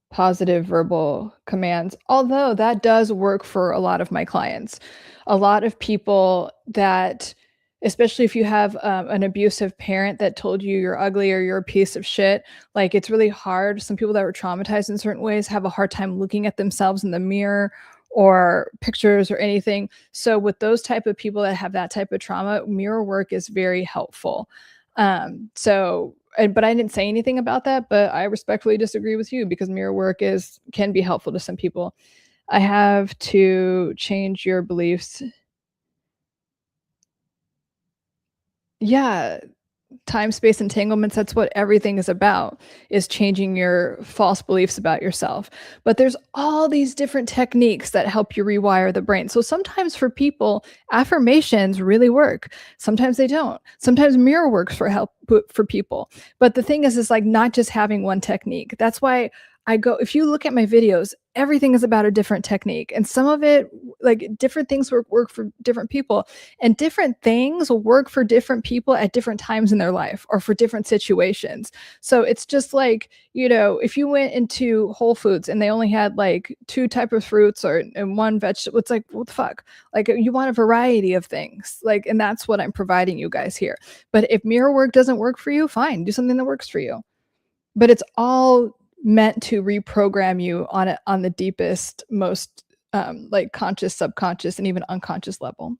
positive verbal commands, although that does work for a lot of my clients. A lot of people that especially if you have, an abusive parent that told you you're ugly or you're a piece of shit, like, it's really hard. Some people that were traumatized in certain ways have a hard time looking at themselves in the mirror or pictures or anything. So with those type of people that have that type of trauma, mirror work is very helpful. But I didn't say anything about that, but I respectfully disagree with you because mirror work is can be helpful to some people. I have to change your beliefs. Yeah, time space entanglements, that's what everything is about, is changing your false beliefs about yourself. But there's all these different techniques that help you rewire the brain. So sometimes for people, affirmations really work. Sometimes they don't. Sometimes mirror works for people. But the thing is like not just having one technique. That's why I go if you look at my videos, everything is about a different technique. And some of it like different things work for different people and different things will work for different people at different times in their life or for different situations. So it's just like, if you went into Whole Foods and they only had like two type of fruits or and one vegetable, it's like, what the fuck? Like you want a variety of things. Like, and that's what I'm providing you guys here. But if mirror work doesn't work for you, fine, do something that works for you. But it's all meant to reprogram you on the deepest, most like conscious, subconscious, and even unconscious level.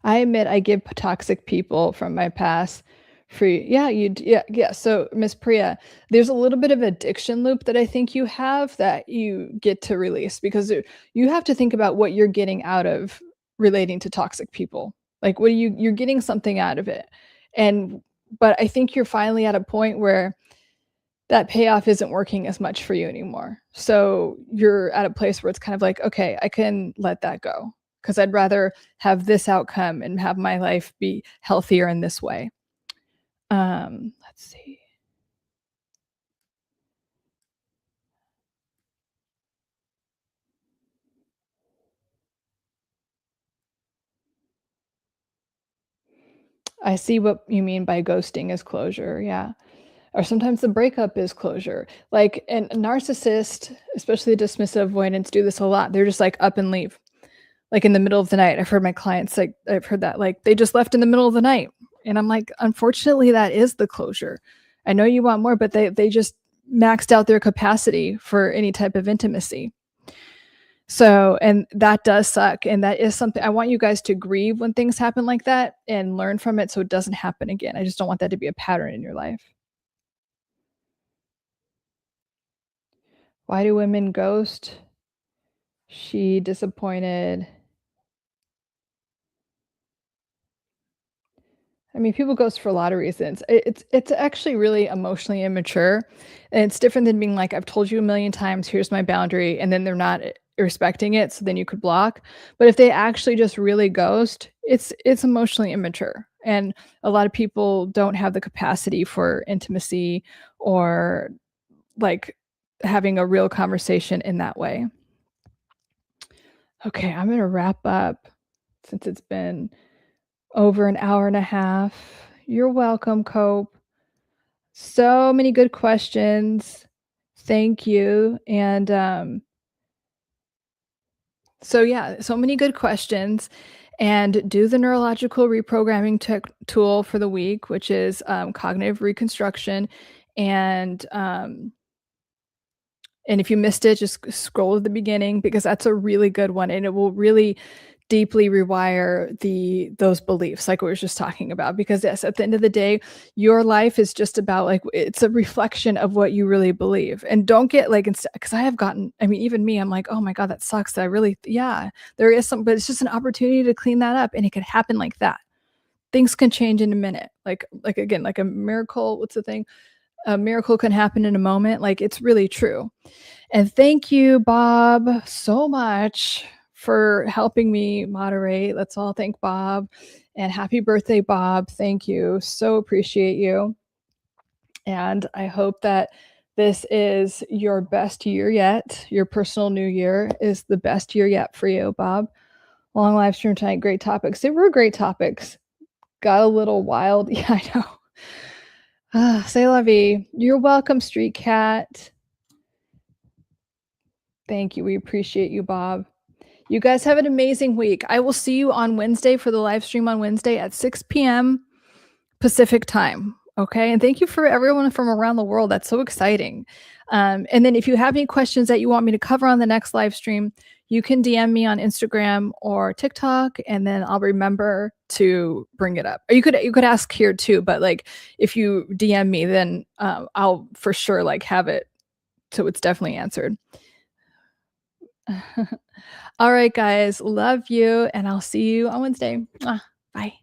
I admit I give toxic people from my past free yeah, yeah, yeah. So, Miss Priya, there's a little bit of addiction loop that I think you have that you get to release because you have to think about what you're getting out of relating to toxic people. Like, what you're getting something out of it. And but I think you're finally at a point where that payoff isn't working as much for you anymore. So you're at a place where it's kind of like, okay, I can let that go because I'd rather have this outcome and have my life be healthier in this way. Let's see. I see what you mean by ghosting is closure. Yeah. Or sometimes the breakup is closure. Like, and narcissists, especially dismissive avoidants, do this a lot. They're just like up and leave, like in the middle of the night. I've heard my clients like I've heard that like they just left in the middle of the night. And I'm like, unfortunately, that is the closure. I know you want more, but they just maxed out their capacity for any type of intimacy. So, and that does suck. And that is something I want you guys to grieve when things happen like that and learn from it so it doesn't happen again. I just don't want that to be a pattern in your life. Why do women ghost? She disappointed. I mean, people ghost for a lot of reasons. It's actually really emotionally immature, and it's different than being like, "I've told you a million times, here's my boundary," and then they're not respecting it, so then you could block. But if they actually just really ghost, it's emotionally immature, and a lot of people don't have the capacity for intimacy or, like, having a real conversation in that way. Okay, I'm gonna wrap up since it's been over an hour and a half. You're welcome, Cope. So many good questions. Thank you. And so yeah, so many good questions. And do the neurological reprogramming tool for the week, which is cognitive reconstruction. And and if you missed it, just scroll to the beginning because that's a really good one, and it will really deeply rewire those beliefs like we were just talking about. Because yes, at the end of the day, your life is just about like it's a reflection of what you really believe. And don't get like because I have gotten, I mean, even me, I'm like, oh my God, that sucks. That I really, yeah, there is some, but it's just an opportunity to clean that up, and it could happen like that. Things can change in a minute. Like again, like a miracle. What's the thing? A miracle can happen in a moment. Like it's really true. And thank you, Bob, so much for helping me moderate. Let's all thank Bob. And happy birthday, Bob. Thank you. So appreciate you. And I hope that this is your best year yet. Your personal new year is the best year yet for you, Bob. Long live stream tonight. Great topics. They were great topics. Got a little wild. Yeah, I know. Say la vie. You're welcome, Street Cat. Thank you. We appreciate you, Bob. You guys have an amazing week. I will see you on Wednesday for the live stream on Wednesday at 6 p.m. Pacific time. Okay. And thank you for everyone from around the world. That's so exciting. And then if you have any questions that you want me to cover on the next live stream, you can DM me on Instagram or TikTok, and then I'll remember to bring it up. Or you could ask here too, but like if you DM me, then I'll for sure like have it so it's definitely answered. All right, guys. Love you, and I'll see you on Wednesday. Bye.